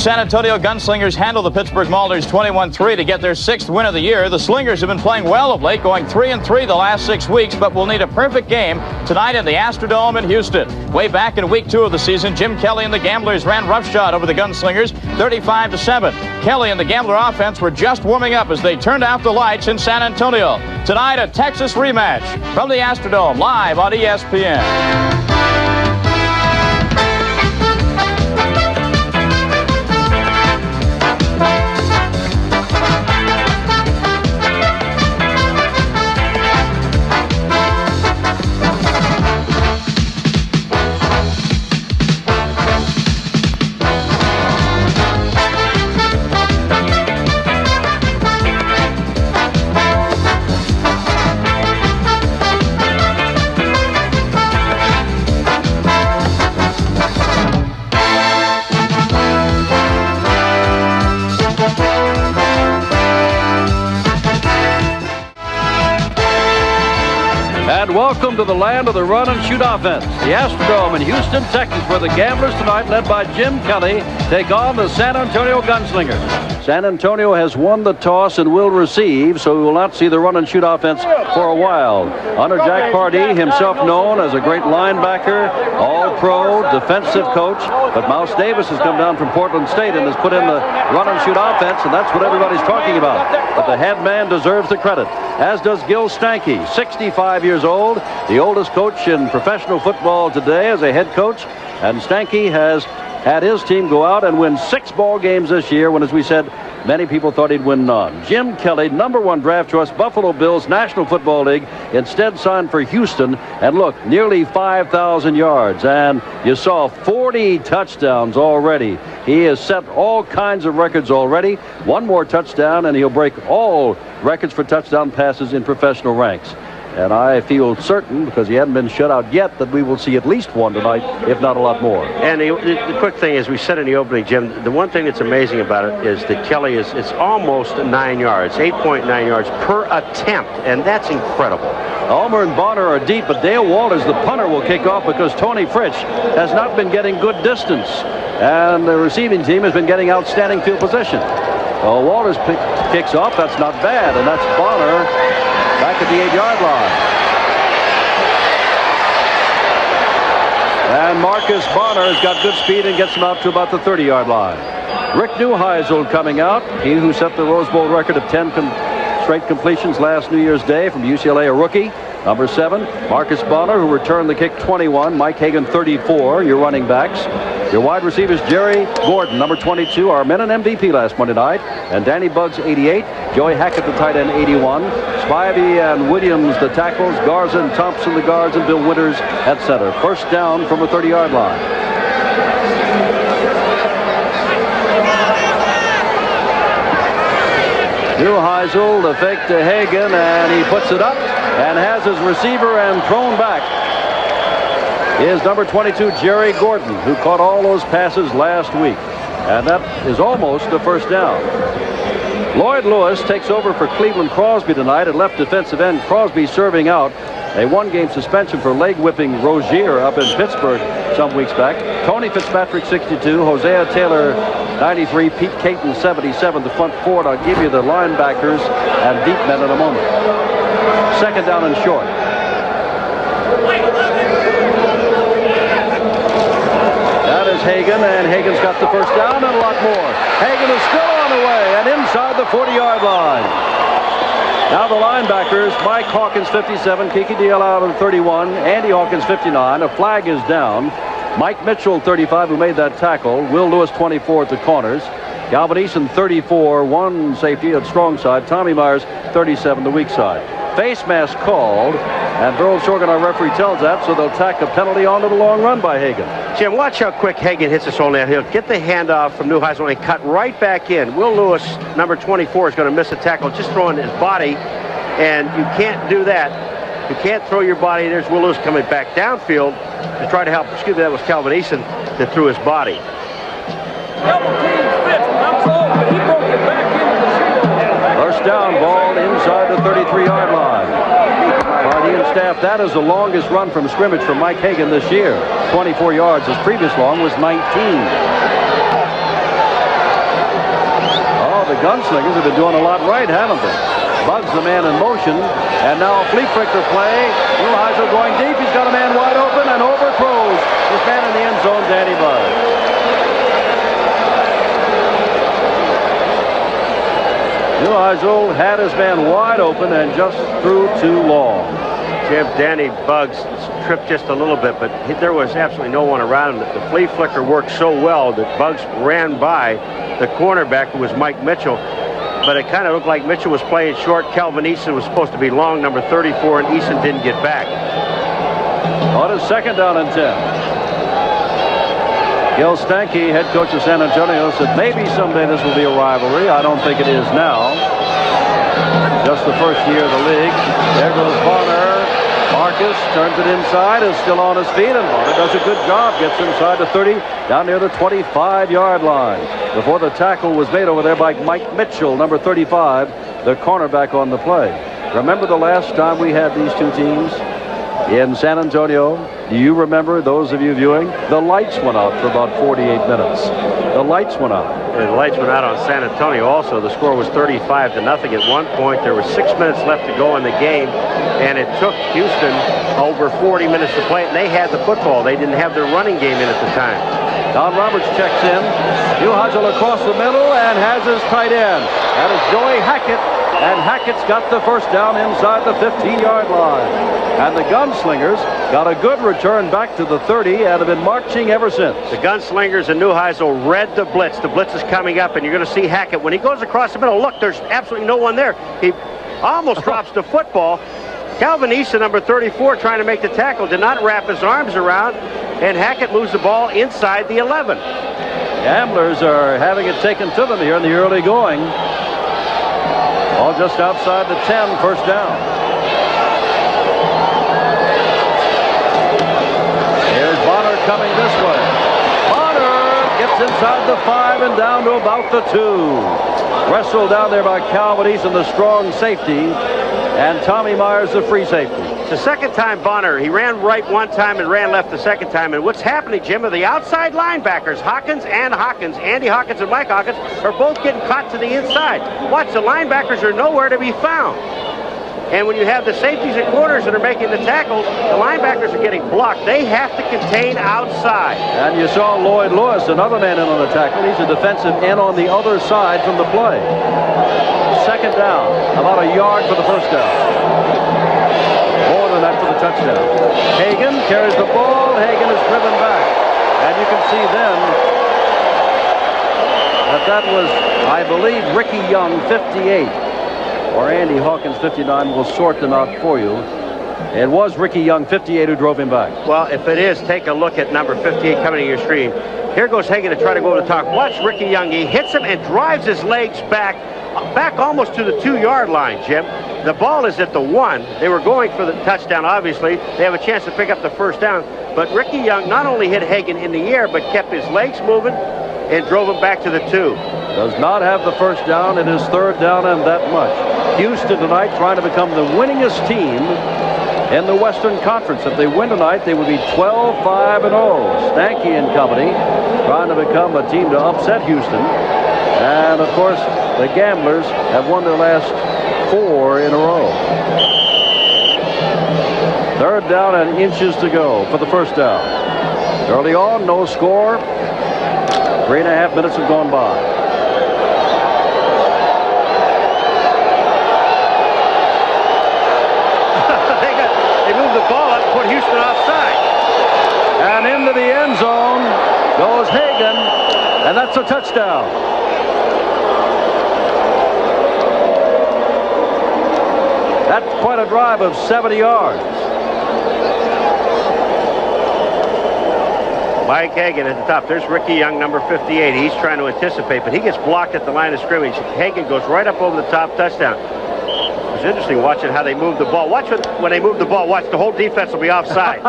San Antonio Gunslingers handle the Pittsburgh Maulers 21-3 to get their 6th win of the year. The Slingers have been playing well of late, going 3-3 the last 6 weeks, but will need a perfect game tonight in the Astrodome in Houston. Way back in week 2 of the season, Jim Kelly and the Gamblers ran roughshod over the Gunslingers 35-7. Kelly and the Gambler offense were just warming up as they turned out the lights in San Antonio. Tonight, a Texas rematch from the Astrodome, live on ESPN. Welcome to the land of the run-and-shoot offense. The Astrodome in Houston, Texas, where the Gamblers tonight, led by Jim Kelly, take on the San Antonio Gunslingers. San Antonio has won the toss and will receive, so we will not see the run-and-shoot offense for a while. Under Jack Pardee, himself known as a great linebacker, all-pro, defensive coach, but Mouse Davis has come down from Portland State and has put in the run-and-shoot offense, and that's what everybody's talking about. But the head man deserves the credit, as does Gil Stanky, 65 years old, the oldest coach in professional football today as a head coach, and Stanky has had his team go out and win 6 ball games this year when, as we said, many people thought he'd win none. Jim Kelly, #1 draft choice, Buffalo Bills, National Football League, instead signed for Houston, and look, nearly 5,000 yards, and you saw 40 touchdowns already. He has set all kinds of records already. 1 more touchdown, and he'll break all records for touchdown passes in professional ranks. And I feel certain, because he hadn't been shut out yet, that we will see at least 1 tonight, if not a lot more. And the quick thing is, we said in the opening, Jim, the one thing that's amazing about it is that Kelly it's almost 9 yards, 8.9 yards per attempt, and that's incredible. Ulmer and Bonner are deep, but Dale Walters, the punter, will kick off because Tony Fritsch has not been getting good distance. And the receiving team has been getting outstanding field position. Well, Walters kicks off. That's not bad, and that's Bonner back at the 8-yard line. And Marcus Bonner has got good speed and gets him out to about the 30-yard line. Rick Neuheisel coming out, he who set the Rose Bowl record of 10 straight completions last New Year's Day from UCLA, a rookie. #7, Marcus Bonner, who returned the kick 21. Mike Hagan, 34, your running backs. Your wide receivers, Jerry Gordon, #22, our men and MVP last Monday night. And Danny Buggs, 88. Joey Hackett, the tight end, 81. Spivey and Williams, the tackles. Garza and Thompson, the guards. And Bill Winters at center. First down from the 30-yard line. Neuheisel, the fake to Hagan, and he puts it up and has his receiver and thrown back is #22, Jerry Gordon, who caught all those passes last week. And that is almost the first down. Lloyd Lewis takes over for Cleveland Crosby tonight at left defensive end. Crosby serving out a 1-game suspension for leg whipping Rozier up in Pittsburgh some weeks back. Tony Fitzpatrick, 62. Hosea Taylor, 93. Pete Caton, 77. The front 4. I'll give you the linebackers and deep men in a moment. Second down and short. That is Hagan, and Hagan's got the first down and a lot more. Hagan is still on the way and inside the 40-yard line. Now the linebackers, Mike Hawkins, 57, Kiki Diallo, 31, Andy Hawkins, 59. A flag is down. Mike Mitchell, 35, who made that tackle. Will Lewis, 24 at the corners. Galvin Eason, 34, 1 safety at strong side. Tommy Myers, 37, the weak side. Face mask called, and Burl Shorgan, our referee, tells that, so they'll tack a penalty onto the long run by Hagan. Jim, watch how quick Hagan hits this hole now. He'll get the handoff from Neuheisel and cut right back in. Will Lewis, #24, is going to miss a tackle, just throwing his body, and you can't do that. You can't throw your body. There's Will Lewis coming back downfield to try to help. Excuse me, that was Calvin Eason that threw his body. First down, ball inside the 33-yard line. Pardee and staff, that is the longest run from scrimmage for Mike Hagan this year. 24 yards. His previous long was 19. Gunslingers have been doing a lot right, haven't they? Bugs the man in motion, and now a flea flicker play. Neuheisel going deep. He's got a man wide open and overthrows his man in the end zone, Danny Bugs. Neuheisel had his man wide open and just threw too long. Jim, Danny Bugs tripped just a little bit, but there was absolutely no one around him. The flea flicker worked so well that Bugs ran by the cornerback, who was Mike Mitchell, but it kind of looked like Mitchell was playing short. Calvin Eason was supposed to be long, number 34, and Eason didn't get back. On his second down and 10. Gil Stanky, head coach of San Antonio, said maybe someday this will be a rivalry. I don't think it is now. Just the first year of the league. There goes Bonner. Marcus turns it inside, is still on his feet, and Bonner does a good job. Gets inside the 30, down near the 25-yard line. Before the tackle was made over there by Mike Mitchell, number 35, the cornerback on the play. Remember the last time we had these two teams in San Antonio? Do you remember, those of you viewing? The lights went out for about 48 minutes. The lights went out. And the lights went out on San Antonio also. The score was 35-0 at one point. There were 6 minutes left to go in the game, and it took Houston over 40 minutes to play it, and they had the football. They didn't have their running game in at the time. Don Roberts checks in. Neuheisel across the middle and has his tight end. That is Joey Hackett, and Hackett's got the first down inside the 15-yard line. And the Gunslingers got a good return back to the 30 and have been marching ever since. The Gunslingers and Neuheisel read the blitz. The blitz is coming up, and you're going to see Hackett. When he goes across the middle, look, there's absolutely no one there. He almost drops the football. Calvin Eason, number 34, trying to make the tackle, did not wrap his arms around, and Hackett moves the ball inside the 11. Gamblers are having it taken to them here in the early going. All just outside the 10, first down. Here's Bonner coming this way. Bonner gets inside the 5 and down to about the 2. Wrestled down there by Calvin Eason, the strong safety, and Tommy Myers, the free safety. It's the second time Bonner. He ran right one time and ran left the second time. And what's happening, Jim, are the outside linebackers, Andy Hawkins and Mike Hawkins, are both getting caught to the inside. Watch, the linebackers are nowhere to be found. And when you have the safeties and corners that are making the tackles, the linebackers are getting blocked. They have to contain outside. And you saw Lloyd Lewis, another man in on the tackle. He's a defensive end on the other side from the play. Second down, about a yard for the first down. More than that for the touchdown. Hagan carries the ball. Hagan is driven back. And you can see then that was, I believe, Ricky Young, 58. Or Andy Hawkins, 59, will sort them out for you. It was Ricky Young, 58, who drove him back. Well, if it is, take a look at number 58 coming to your screen. Here goes Hagan to try to go over the top. Watch Ricky Young. He hits him and drives his legs back almost to the 2-yard line, Jim. The ball is at the 1. They were going for the touchdown, obviously. They have a chance to pick up the first down. But Ricky Young not only hit Hagan in the air, but kept his legs moving and drove him back to the 2. Does not have the first down. It is third down and that much. Houston tonight trying to become the winningest team in the Western Conference. If they win tonight, they would be 12-5-0. Stanky and company trying to become a team to upset Houston. And, of course, the Gamblers have won their last 4 in a row. Third down and inches to go for the first down. Early on, no score. 3.5 minutes have gone by. Put Houston offside. And into the end zone goes Hagan, and that's a touchdown. That's quite a drive of 70 yards. Mike Hagan at the top. There's Ricky Young, number 58. He's trying to anticipate, but he gets blocked at the line of scrimmage. Hagan goes right up over the top, touchdown. It was interesting watching how they moved the ball. Watch when they move the ball. Watch, the whole defense will be offside.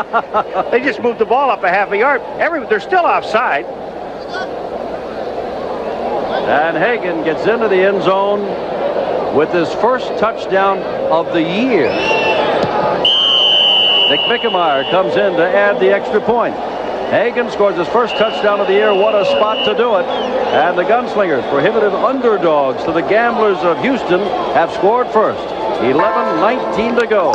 They just moved the ball up a half a yard. They're still offside. And Hagan gets into the end zone with his first touchdown of the year. Nick Mickemeyer comes in to add the extra point. Hagan scores his first touchdown of the year. What a spot to do it. And the Gunslingers, prohibitive underdogs to the Gamblers of Houston, have scored first. 11:19 to go.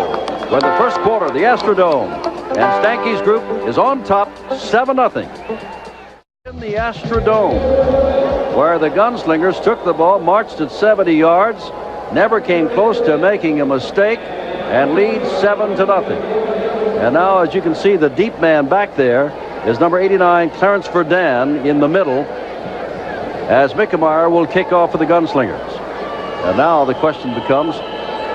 We're in the first quarter of the Astrodome. And Stanky's group is on top 7-0. In the Astrodome, where the Gunslingers took the ball, marched at 70 yards, never came close to making a mistake, and lead 7-0. And now, as you can see, the deep man back there is number 89, Clarence Verdun, in the middle, as Mickemeyer will kick off for the Gunslingers. And now the question becomes,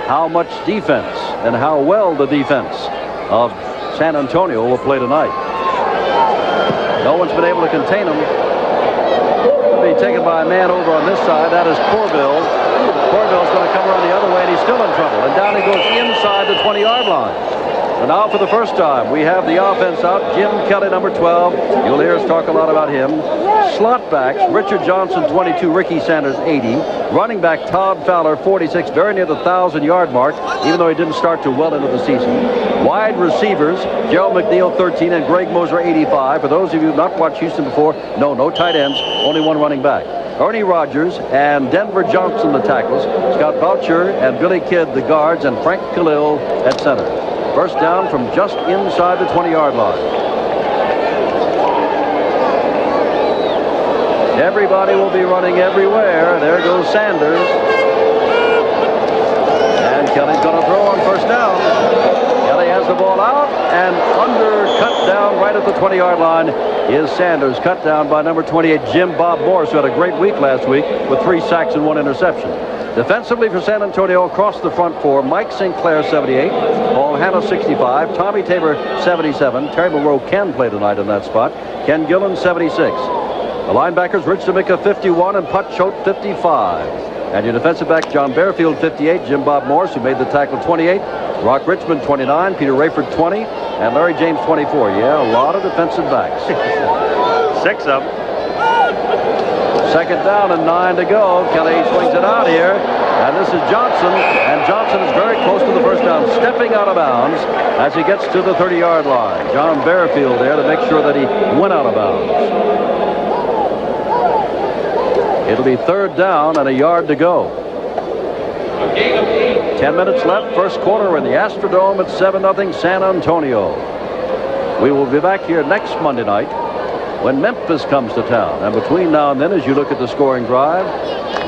how much defense and how well the defense of San Antonio will play tonight. No one's been able to contain him. He'll be taken by a man over on this side. That is Corville. Corville's going to come around the other way, and he's still in trouble. And down he goes inside the 20-yard line. And now for the first time, we have the offense out. Jim Kelly, number 12. You'll hear us talk a lot about him. Slot backs, Richard Johnson, 22. Ricky Sanders, 80. Running back, Todd Fowler, 46. Very near the 1,000-yard mark, even though he didn't start too well into the season. Wide receivers, Gerald McNeil, 13. And Greg Moser, 85. For those of you who have not watched Houston before, no tight ends. Only one running back. Ernie Rogers and Denver Johnson, the tackles. Scott Boucher and Billy Kidd, the guards. And Frank Khalil at center. First down from just inside the 20-yard line. Everybody will be running everywhere. There goes Sanders. And Kelly's going to throw on first down. Kelly has the ball out and undercut down right at the 20-yard line is Sanders. Cut down by number 28, Jim Bob Morris, who had a great week last week with 3 sacks and 1 interception. Defensively for San Antonio, across the front 4, Mike Sinclair, 78, Paul Hanna, 65, Tommy Tabor, 77, Terry Monroe can play tonight in that spot, Ken Gillen, 76. The linebackers, Rich DeMicca, 51, and Putt Choate, 55. And your defensive back, John Bearfield, 58, Jim Bob Morris, who made the tackle, 28, Rock Richmond, 29, Peter Rayford, 20, and Larry James, 24. Yeah, a lot of defensive backs. 6 of them. Second down and 9 to go. Kelly swings it out here, and this is Johnson, and Johnson is very close to the first down, stepping out of bounds as he gets to the 30-yard line. John Bearfield there to make sure that he went out of bounds. It'll be third down and a yard to go. 10 minutes left, first quarter in the Astrodome at 7-0 San Antonio. We will be back here next Monday night when Memphis comes to town. And between now and then, as you look at the scoring drive,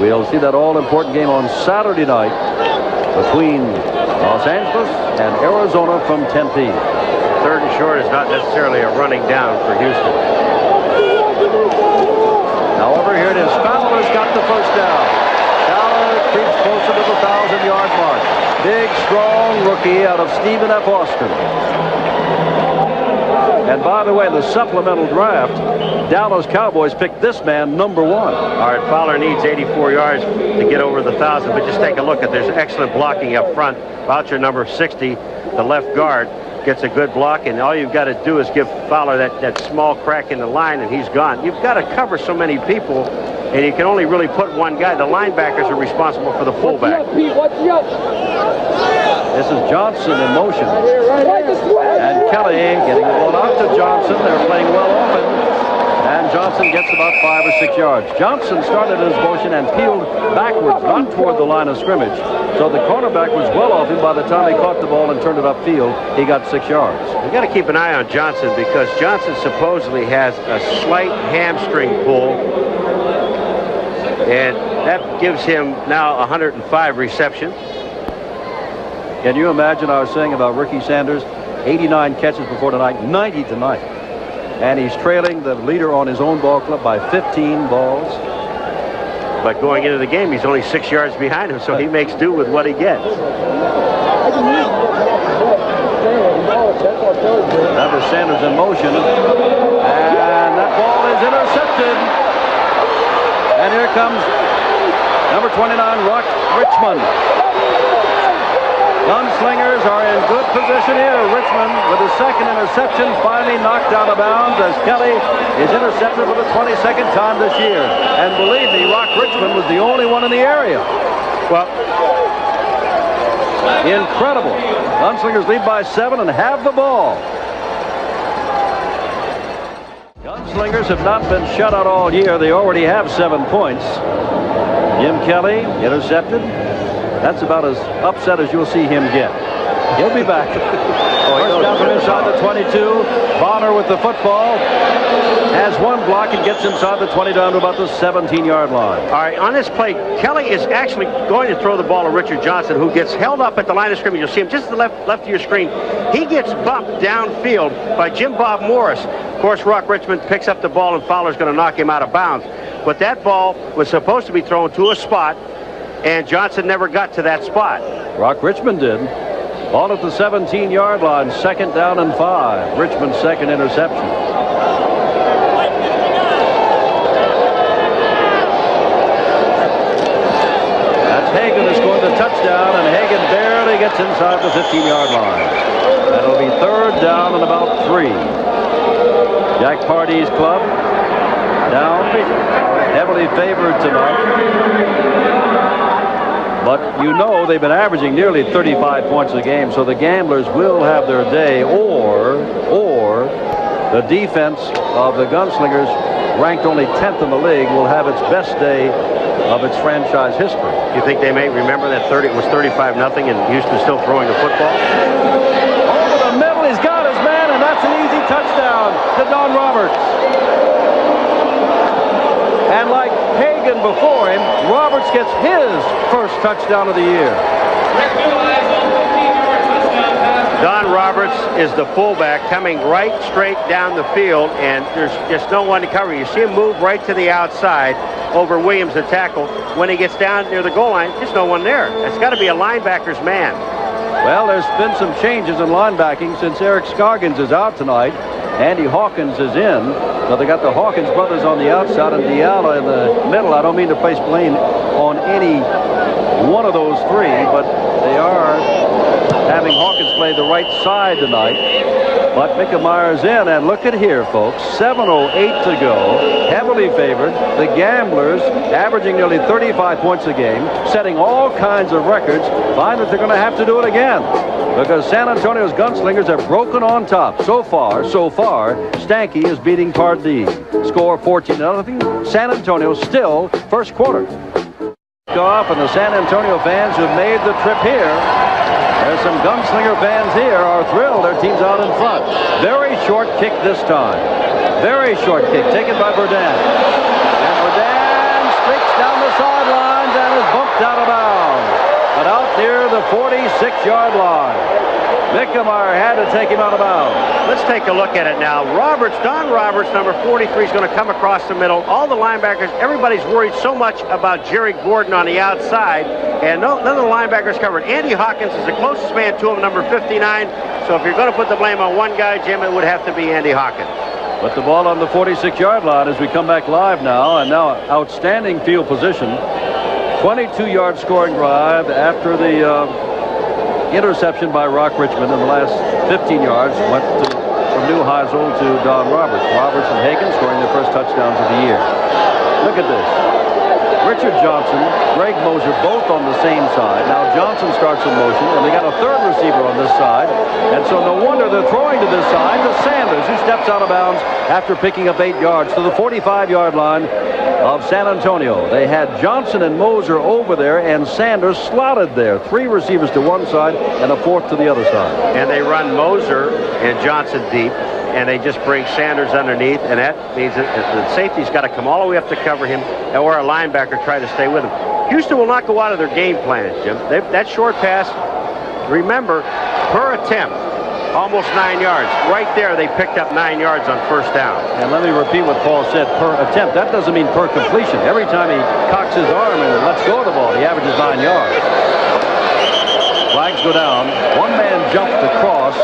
we'll see that all-important game on Saturday night between Los Angeles and Arizona from Tempe. Third and short is not necessarily a running down for Houston. However, here it is. Fowler's got the first down. Fowler creeps closer to the 1,000-yard mark. Big, strong rookie out of Stephen F. Austin. And by the way, the supplemental draft, Dallas Cowboys picked this man number 1. All right, Fowler needs 84 yards to get over the 1,000, but just take a look at there's excellent blocking up front. Boucher, number 60, the left guard, gets a good block, and all you've got to do is give Fowler that small crack in the line, and he's gone. You've got to cover so many people, and you can only really put one guy. The linebackers are responsible for the fullback. This is Johnson in motion. And Kelly getting the ball out to Johnson. They're playing well open. And Johnson gets about 5 or 6 yards. Johnson started his motion and peeled backwards, not toward the line of scrimmage. So the cornerback was well off him. By the time he caught the ball and turned it upfield, he got 6 yards. You got to keep an eye on Johnson because Johnson supposedly has a slight hamstring pull. And that gives him now 105 receptions. Can you imagine? I was saying about Ricky Sanders, 89 catches before tonight, 90 tonight. And he's trailing the leader on his own ball club by 15 balls. But going into the game, he's only 6 yards behind him, so he makes do with what he gets. That was Sanders in motion. And that ball is intercepted. And here comes number 29, Rock Richmond. Gunslingers are in good position here. Richmond with his second interception finally knocked out of bounds as Kelly is intercepted for the 22nd time this year. And believe me, Rock Richmond was the only one in the area. Well, incredible. Gunslingers lead by 7 and have the ball. Gunslingers have not been shut out all year. They already have 7 points. Jim Kelly intercepted. That's about as upset as you'll see him get. He'll be back. First down from inside the 22. Bonner with the football. Has one block and gets inside the 20 down to about the 17-yard line. All right, on this play, Kelly is actually going to throw the ball to Richard Johnson, who gets held up at the line of scrimmage. You'll see him just to the left of your screen. He gets bumped downfield by Jim Bob Morris. Of course, Rock Richmond picks up the ball, and Fowler's going to knock him out of bounds. But that ball was supposed to be thrown to a spot, and Johnson never got to that spot. Rock Richmond did. Ball at the 17-yard line, 2nd down and 5. Richmond's second interception. That's Hagan who scored the touchdown, and Hagan barely gets inside the 15-yard line. That'll be 3rd down and about 3. Jack Party's club down, heavily favored tonight. But you know they've been averaging nearly 35 points a game, so the Gamblers will have their day, or the defense of the Gunslingers, ranked only 10th in the league, will have its best day of its franchise history. You think they may remember that it was 35-0 and Houston still throwing the football? Over the middle, he's got his man, and that's an easy touchdown to Don Roberts. And like Hagan before him, Roberts gets his first touchdown of the year. Don Roberts is the fullback coming right straight down the field, and there's just no one to cover. You see him move right to the outside over Williams, the tackle. When he gets down near the goal line, there's no one there. It's got to be a linebacker's man. Well, there's been some changes in linebacking since Eric Scoggins is out tonight. Andy Hawkins is in. So they got the Hawkins brothers on the outside and Diallo in the middle. I don't mean to place blame on any one of those three, but they are having Hawkins play the right side tonight. But Mickelmeyer's in, and look at here, folks. 7:08 to go. Heavily favored. The Gamblers averaging nearly 35 points a game, setting all kinds of records. Find that they're going to have to do it again, because San Antonio's Gunslingers are broken on top. So far, Stanky is beating Pardee. Score 14-0. San Antonio still first quarter. Off, and the San Antonio fans who've made the trip here, there's some Gunslinger fans here, are thrilled their team's out in front. Very short kick this time. Very short kick taken by Burdan. And Burdan streaks down the sidelines and is bumped out of bounds, but out near the 46-yard line. Mickelmeyer had to take him out of bounds. Let's take a look at it now. Don Roberts, number 43, is going to come across the middle. All the linebackers, everybody's worried so much about Jerry Gordon on the outside, and none of the linebackers covered. Andy Hawkins is the closest man to him, number 59. So if you're going to put the blame on one guy, Jim, it would have to be Andy Hawkins. But the ball on the 46-yard line as we come back live now, and now outstanding field position. 22-yard scoring drive after the interception by Rock Richmond in the last 15 yards went from Neuheisel to Don Roberts. Roberts and Hagan scoring their first touchdowns of the year. Look at this. Richard Johnson, Greg Moser, both on the same side. Now Johnson starts in motion, and they got a third receiver on this side. And so no wonder they're throwing to this side to Sanders, who steps out of bounds after picking up 8 yards to the 45-yard line of San Antonio. They had Johnson and Moser over there, and Sanders slotted there. 3 receivers to one side and a 4th to the other side. And they run Moser and Johnson deep, and they just bring Sanders underneath, and that means that the safety's got to come all the way up to cover him, or a linebacker try to stay with him. Houston will not go out of their game plans, Jim. That short pass, remember, per attempt, almost 9 yards. Right there, they picked up 9 yards on first down. And let me repeat what Paul said, per attempt. That doesn't mean per completion. Every time he cocks his arm and lets go of the ball, he averages 9 yards. Flags go down. One man jumped across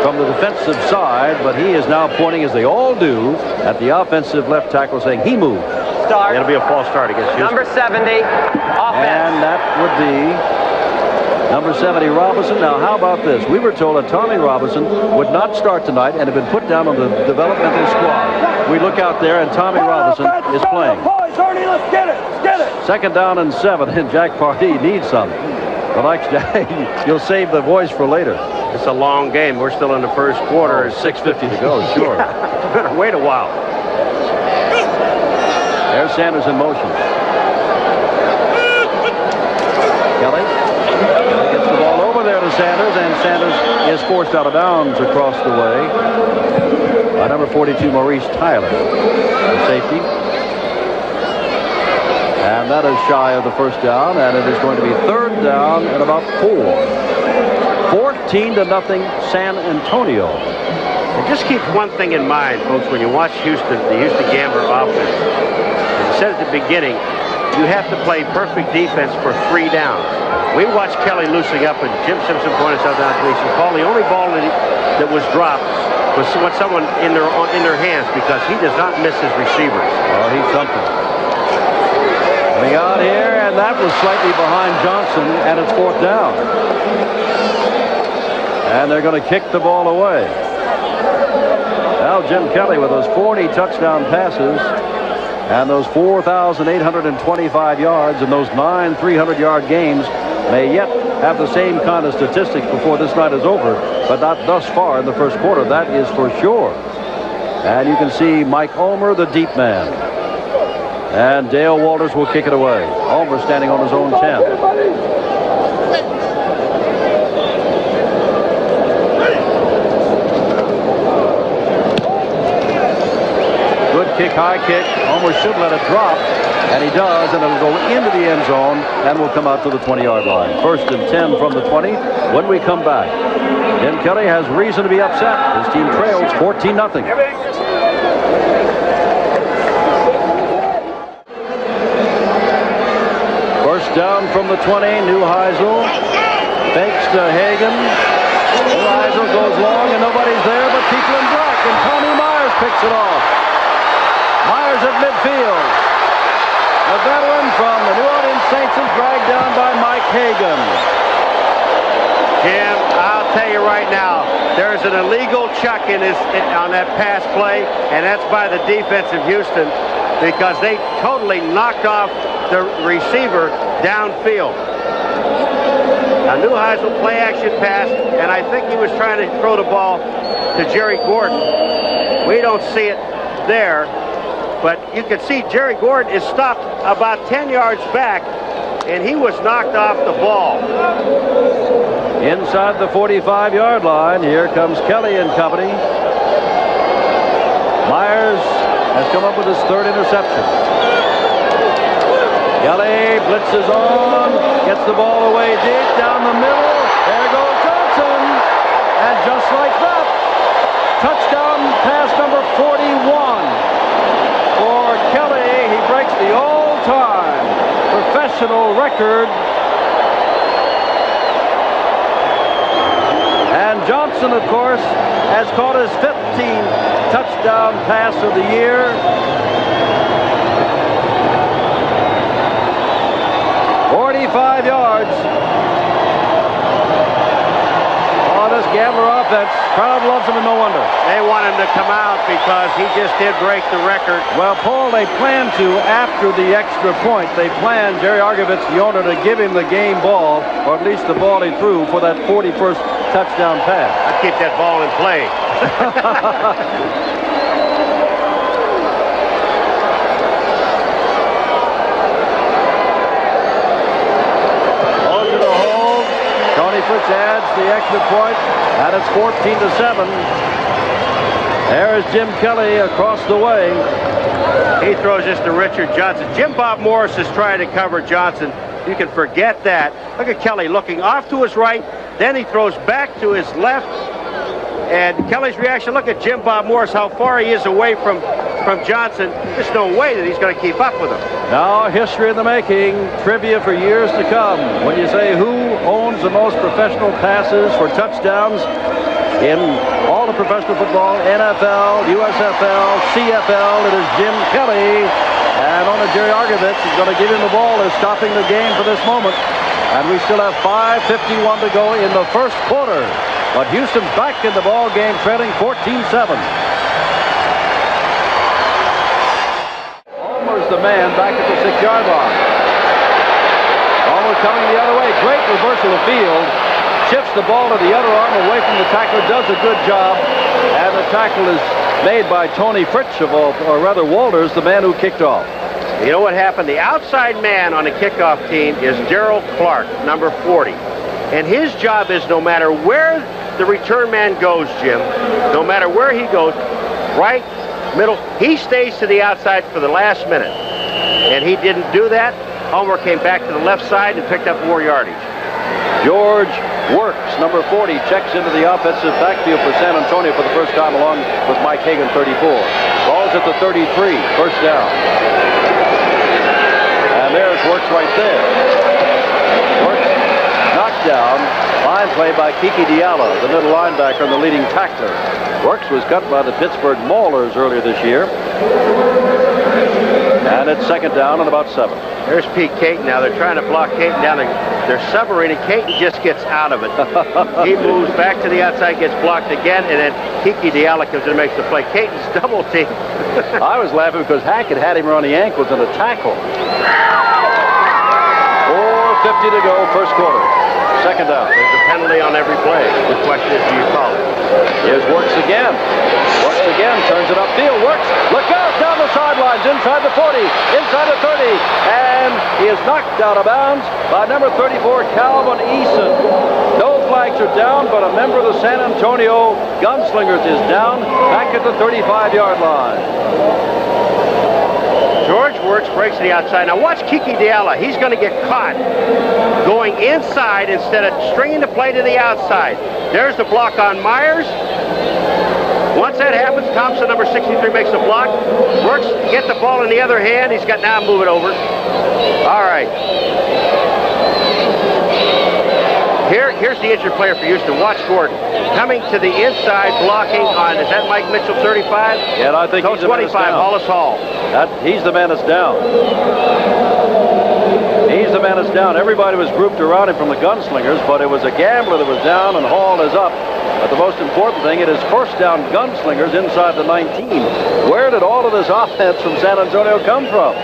from the defensive side, but he is now pointing, as they all do, at the offensive left tackle, saying he moved. Start. It'll be a false start against Houston. Number 70, offense. And that would be number 70, Robinson. Now, how about this? We were told that Tommy Robinson would not start tonight and had been put down on the developmental squad. We look out there, and Tommy Robinson is playing. Let's get it. Let's get it. 2nd down and 7, and Jack Pardee needs some. But like Jack, you'll save the voice for later. It's a long game. We're still in the first quarter. 6:50 to go, sure. Yeah. Better wait a while. There's Sanders in motion. Kelly gets the ball over there to Sanders, and Sanders is forced out of bounds across the way by number 42, Maurice Tyler, the safety. And that is shy of the first down, and it is going to be third down and about 4. 14-0 San Antonio. And just keep one thing in mind, folks, when you watch Houston, the Houston Gambler offense. As I said at the beginning, you have to play perfect defense for 3 downs. We watched Kelly loosening up, and Jim Simpson pointed out down to me. Paul, the only ball that was dropped was someone in their hands, because he does not miss his receivers. Oh, he's something. Coming out here, and that was slightly behind Johnson, and it's 4th down. And they're going to kick the ball away. Now Jim Kelly with those 40 touchdown passes and those 4,825 yards and those 9 300-yard games may yet have the same kind of statistics before this night is over, but not thus far in the first quarter. That is for sure. And you can see Mike Ulmer, the deep man. And Dale Walters will kick it away. Ulmer standing on his own 10. Kick, high kick. Ulmer should let it drop, and he does, and it'll go into the end zone and will come out to the 20-yard line. 1st and 10 from the 20 when we come back. Jim Kelly has reason to be upset. His team trails 14-0. First down from the 20. Neuheisel fakes to Hagan. Neuheisel goes long, and nobody's there but people in black, and Tommy Myers picks it off. Myers at midfield. A veteran from the New Orleans Saints is dragged down by Mike Hagan. Jim, I'll tell you right now, there's an illegal chuck on that pass play, and that's by the defense of Houston, because they totally knocked off the receiver downfield. Now, Neuheisel play action pass, and I think he was trying to throw the ball to Jerry Gordon. We don't see it there. But you can see Jerry Gordon is stopped about 10 yards back, and he was knocked off the ball. Inside the 45-yard line, here comes Kelly and company. Myers has come up with his 3rd interception. Kelly blitzes on, gets the ball away deep down the middle. There goes Johnson. And just like that, touchdown pass number 41. For Kelly, he breaks the all-time professional record. And Johnson, of course, has caught his 15th touchdown pass of the year. 45 yards. This Gambler offense, crowd loves him, and no wonder. They want him to come out because he just did break the record. Well, Paul, they plan to, after the extra point, they planned, Jerry Argovitz, the owner, to give him the game ball, or at least the ball he threw for that 41st touchdown pass. I'd keep that ball in play. Fritz adds the extra point, and it's 14-7. There is Jim Kelly across the way. He throws this to Richard Johnson. Jim Bob Morris is trying to cover Johnson. You can forget that. Look at Kelly looking off to his right, then he throws back to his left. And Kelly's reaction, look at Jim Bob Morris, how far he is away from Johnson. There's no way that he's going to keep up with him. Now, history in the making, trivia for years to come. When you say who owns the most professional passes for touchdowns in all of professional football, NFL, USFL, CFL, it is Jim Kelly. And owner Jerry Argovitz is going to give him the ball. They're stopping the game for this moment. And we still have 5:51 to go in the first quarter. But Houston's back in the ball game, trailing 14-7. Ulmer's the man back at the 6-yard line. Ulmer coming the other way. Great reversal of field. Shifts the ball to the other arm away from the tackler. Does a good job. And the tackle is made by Tony Fritsch, or rather Walters, the man who kicked off. You know what happened? The outside man on the kickoff team is Darrell Clark, number 40. And his job is no matter where the return man goes, Jim, no matter where he goes, right, middle, he stays to the outside for the last minute. And he didn't do that. Homer came back to the left side and picked up more yardage. George Works, number 40, checks into the offensive backfield for San Antonio for the first time, along with Mike Hagan, 34. Ball's at the 33, first down. And there's Works right there. Works knocked down. Line play by Kiki Diallo, the middle linebacker and the leading tackler. Works was cut by the Pittsburgh Maulers earlier this year. And it's second down and about 7. There's Pete Caton now. They're trying to block Caton down. They're submarine, and Caton just gets out of it. He moves back to the outside, gets blocked again, and then Kiki Diallo comes in and makes the play. Caton's double team. I was laughing because Hackett had him around the ankles in a tackle. 4:50 to go, first quarter. Second down. There's a penalty on every play. The question is, do you call it? Here's Works again. Works again, turns it upfield. Works, look out, down the sidelines, inside the 40, inside the 30, and he is knocked out of bounds by number 34, Calvin Eason. No flags are down, but a member of the San Antonio Gunslingers is down, back at the 35-yard line. George Works breaks to the outside. Now watch Kiki Diallo. He's going to get caught going inside instead of stringing the play to the outside. There's the block on Myers. Once that happens, Thompson, number 63, makes the block. Works, get the ball in the other hand. He's got now move it over. All right. Here's the injured player for Houston. Watch Gordon coming to the inside, blocking on, is that Mike Mitchell, 35? Yeah, I think no, he's the 25, Hollis Hall. He's the man that's down. He's the man that's down. Everybody was grouped around him from the Gunslingers, but it was a gambler that was down, and Hall is up. But the most important thing, it is first down Gunslingers inside the 19. Where did all of this offense from San Antonio come from?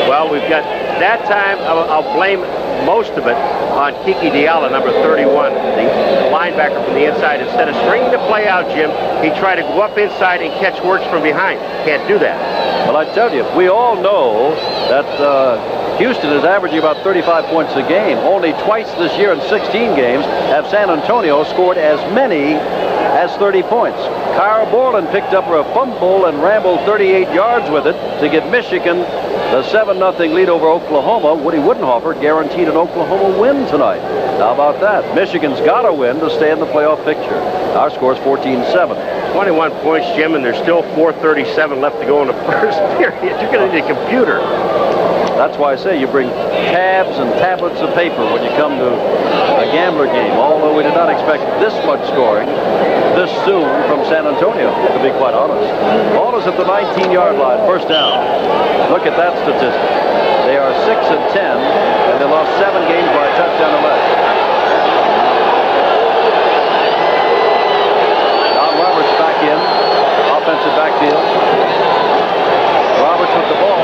Well, we've got that time, I'll blame most of it on Kiki Diallo, number 31, the linebacker from the inside. Instead of stringing the play out, Jim, he tried to go up inside and catch Works from behind. Can't do that. Well, I tell you, we all know that Houston is averaging about 35 points a game. Only twice this year in 16 games have San Antonio scored as many as 30 points. Kyle Borland picked up a fumble and rambled 38 yards with it to give Michigan the 7-0 lead over Oklahoma. Woody Woodenhofer guaranteed an Oklahoma win tonight. How about that? Michigan's got to win to stay in the playoff picture. Our score is 14-7. 21 points, Jim, and there's still 4:37 left to go in the first period. You're going to need a computer. That's why I say you bring tabs and tablets of paper when you come to a gambler game, although we did not expect this much scoring this soon from San Antonio, to be quite honest. Ball is at the 19-yard line, first down. Look at that statistic. They are 6-10, and they lost 7 games by a touchdown or less. Don Roberts back in, offensive backfield. Roberts with the ball.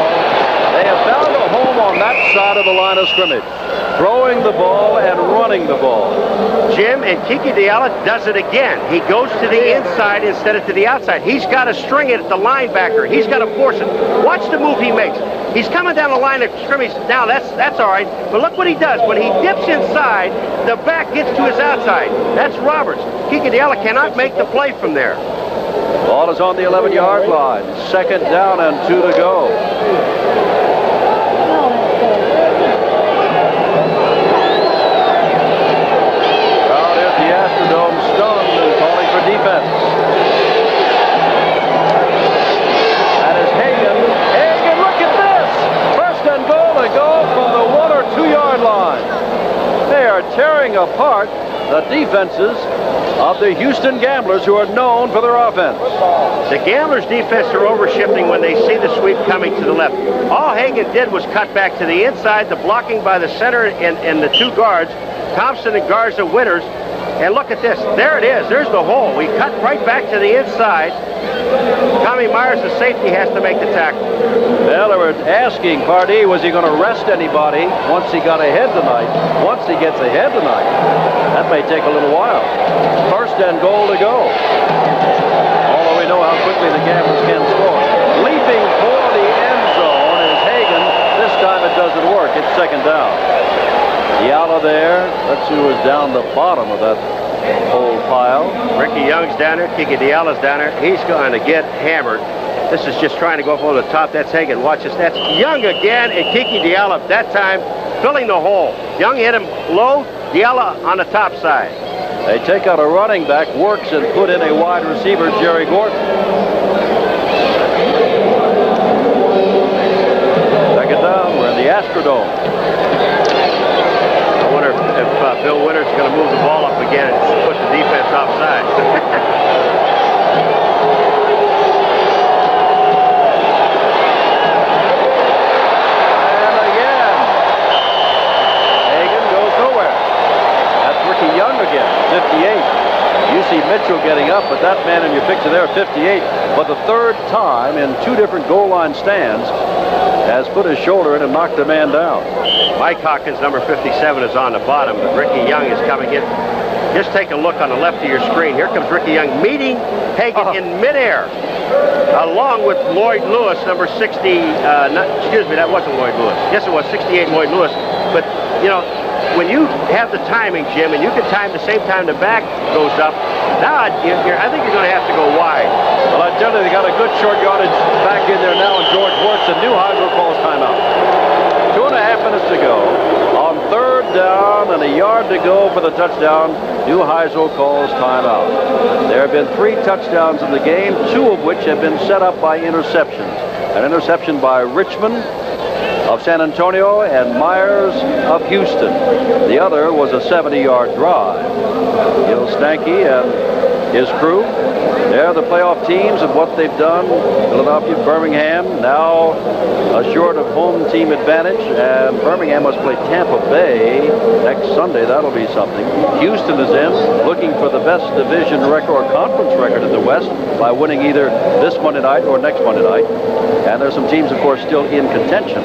They have found a home on that side of the line of scrimmage, throwing the ball and running the ball. Jim, and Kiki Diallo does it again. He goes to the inside instead of to the outside. He's got to string it at the linebacker. He's got to force it. Watch the move he makes. He's coming down the line of scrimmage. Now, that's all right. But look what he does. When he dips inside, the back gets to his outside. That's Roberts. Kiki Diallo cannot make the play from there. Ball is on the 11-yard line. Second down and 2 to go. Stunned and calling for defense. That is Hagan. Hagan, look at this! First and goal to go from the 1 or 2 yard line. They are tearing apart the defenses of the Houston Gamblers, who are known for their offense. The Gamblers' defense are overshifting when they see the sweep coming to the left. All Hagan did was cut back to the inside, the blocking by the center and the 2 guards, Thompson and Garza Winters. And look at this. There it is. There's the hole. We cut right back to the inside. Tommy Myers, the safety, has to make the tackle. Well, they were asking Pardee, was he going to rest anybody once he got ahead tonight? Once he gets ahead tonight, that may take a little while. First and goal to go. Although we know how quickly the Gamblers can score. Leaping for the end zone is Hagan. doesn't work. It's second down. Diallo there. Let's see who is down the bottom of that whole pile. Ricky Young's down there. Kiki Diallo's down there. He's going to get hammered. This is just trying to go up over the top. That's Hagan. Watch this. That's Young again, and Kiki Diallo that time filling the hole. Young hit him low. Diallo on the top side. They take out a running back, Works, and put in a wide receiver, Jerry Gordon. Second down. We're in the Astrodome. I wonder if Bill Winters is going to move the ball up again and push the defense offside. And again, Hagan goes nowhere. That's Ricky Young again, 58. You see Mitchell getting up, but that man in your picture there, 58, for the third time in two different goal line stands, has put his shoulder in and knocked the man down. Mike Hawkins, number 57, is on the bottom, but Ricky Young is coming in. Just take a look on the left of your screen. Here comes Ricky Young meeting Hagan in midair, along with Lloyd Lewis, number 60. Excuse me, that wasn't Lloyd Lewis. Yes, it was 68 Lloyd Lewis. But, you know, when you have the timing, Jim, and you can time the same time the back goes up, now I think you're going to have to go wide. Well, I tell you, they got a good short yardage back in there now, and George Wirtz, and Neuheisel calls timeout. 2.5 minutes to go. On third down and a yard to go for the touchdown, Neuheisel calls timeout. There have been 3 touchdowns in the game, 2 of which have been set up by interceptions. An interception by Richmond of San Antonio and Myers of Houston. The other was a 70-yard drive. Gil Stanky and his crew, they're the playoff teams and what they've done. Philadelphia, Birmingham, now assured of home team advantage, and Birmingham must play Tampa Bay next Sunday. That'll be something. Houston is in, looking for the best division record or conference record in the West by winning either this Monday night or next Monday night. And there's some teams, of course, still in contention.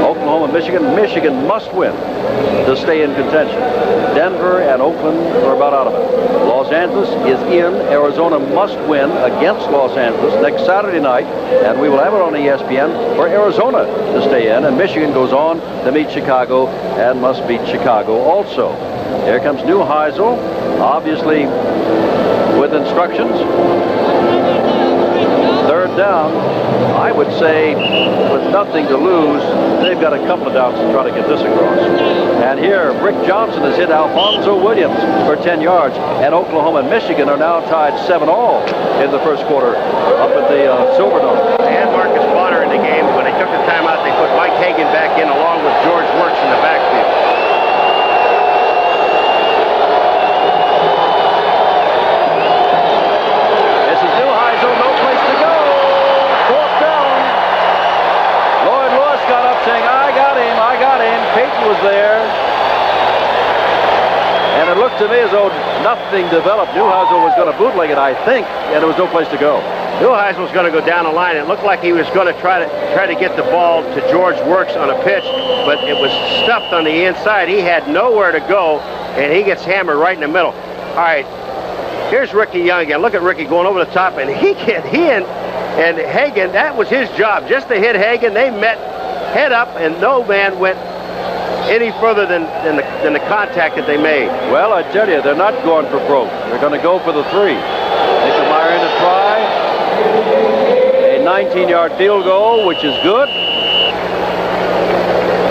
Oklahoma, Michigan. Michigan must win to stay in contention. Denver and Oakland are about out of it. Los Angeles is in. Arizona must win against Los Angeles next Saturday night, and we will have it on ESPN for Arizona to stay in, and Michigan goes on to meet Chicago and must beat Chicago also. Here comes Neuheisel, obviously with instructions. Third down. I would say with nothing to lose, they've got a couple of downs to try to get this across. And here, Rick Johnson has hit Alfonso Williams for 10 yards, and Oklahoma and Michigan are now tied 7-all in the first quarter up at the Silverdome. And Marcus Bonner in the game. When they took the timeout, they put Mike Hagan back in along with George Wirtz in the backfield. This is Neuheisel, no place to go. Fourth down. Lloyd Lewis got up saying, I got him. Peyton was there. And it looked to me as though nothing developed. Neuheisel was going to bootleg it, I think, and there was no place to go. Neuheisel was going to go down the line. It looked like he was going to try to get the ball to George Wirtz on a pitch, but it was stuffed on the inside. He had nowhere to go, and he gets hammered right in the middle. All right, here's Ricky Young again. Look at Ricky going over the top, and he and Hagan, that was his job, just to hit Hagan. They met head up, and no man went any further than the contact that they made. Well, I tell you, they're not going for broke. They're going to go for the 3. Nickelmeyer in to try. A 19-yard field goal, which is good.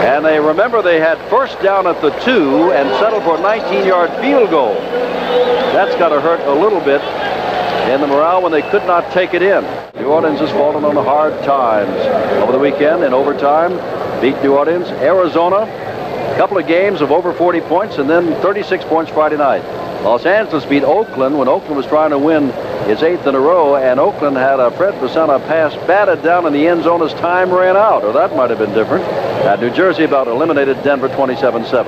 And they remember they had first down at the 2 and settled for a 19-yard field goal. That's got to hurt a little bit in the morale when they could not take it in. New Orleans has fallen on the hard times over the weekend in overtime. Beat New Orleans. Arizona, a couple of games of over 40 points, and then 36 points Friday night. Los Angeles beat Oakland when Oakland was trying to win his 8th in a row, and Oakland had a Fred Basana pass batted down in the end zone as time ran out, or that might have been different. New Jersey about eliminated Denver 27-7.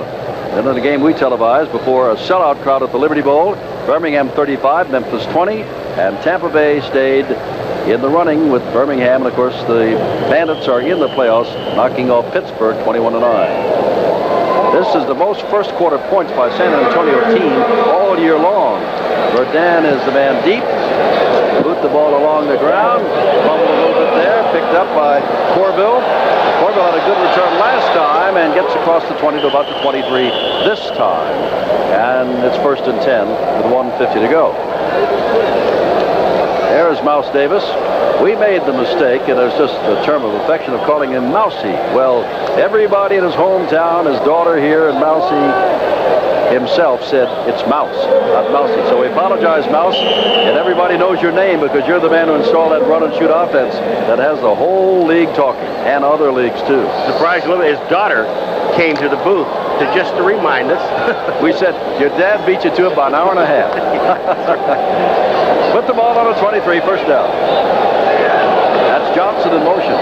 Then in the game we televised before a sellout crowd at the Liberty Bowl, Birmingham 35, Memphis 20, and Tampa Bay stayed in the running with Birmingham, and of course the Bandits are in the playoffs, knocking off Pittsburgh 21-9. This is the most first quarter points by San Antonio team all year long. Verdun is the man deep. Boot the ball along the ground. Fumbled a little bit there. Picked up by Corville. Corville had a good return last time. gets across the 20 to about the 23 this time. And it's 1st and 10 with 1:50 to go. There's Mouse Davis. We made the mistake, and there's just a term of affection of calling him Mousy. Well, everybody in his hometown, his daughter here, and Mousy himself said it's Mouse, not Mousy. So we apologize, Mouse, and everybody knows your name because you're the man who installed that run and shoot offense that has the whole league talking, and other leagues too. Surprisingly, his daughter came to the booth to remind us. We said, your dad beat you to it by an hour and a half. Put the ball on a 23, first down. That's Johnson in motion.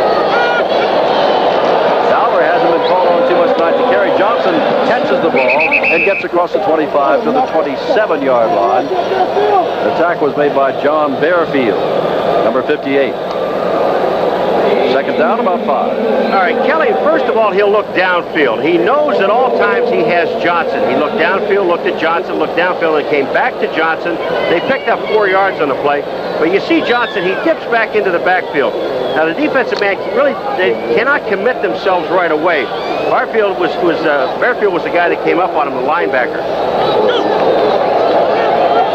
Fowler hasn't been called on too much tonight to carry. Johnson catches the ball and gets across the 25 to the 27-yard line. The tackle was made by John Bearfield, number 58. Second down, about 5. All right, Kelly, first of all, he'll look downfield. He knows at all times he has Johnson. He looked downfield, looked at Johnson, looked downfield, and came back to Johnson. They picked up 4 yards on the play. But you see Johnson, he dips back into the backfield. Now, the defensive man, really, they cannot commit themselves right away. Bearfield was the guy that came up on him, the linebacker.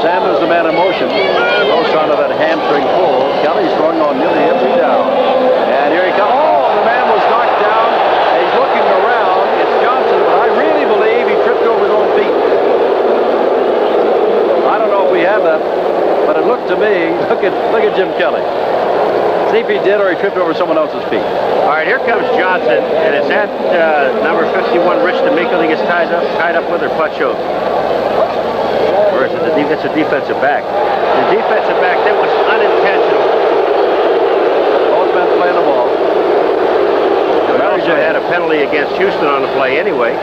Sanders, the man in motion. No sign of that hamstring pull. Kelly's throwing on nearly every down. And here he comes. Oh, the man was knocked down. He's looking around. It's Johnson, but I really believe he tripped over his own feet. I don't know if we have that, but it looked to me, look at Jim Kelly. See if he did or he tripped over someone else's feet. All right, here comes Johnson, and is that number 51, Rich D'Amico, that gets tied up with, or Pacho? Or is it it's a defensive back? The defensive back, that was unintentional. Both men playing the ball. We also had a penalty against Houston on the play anyway.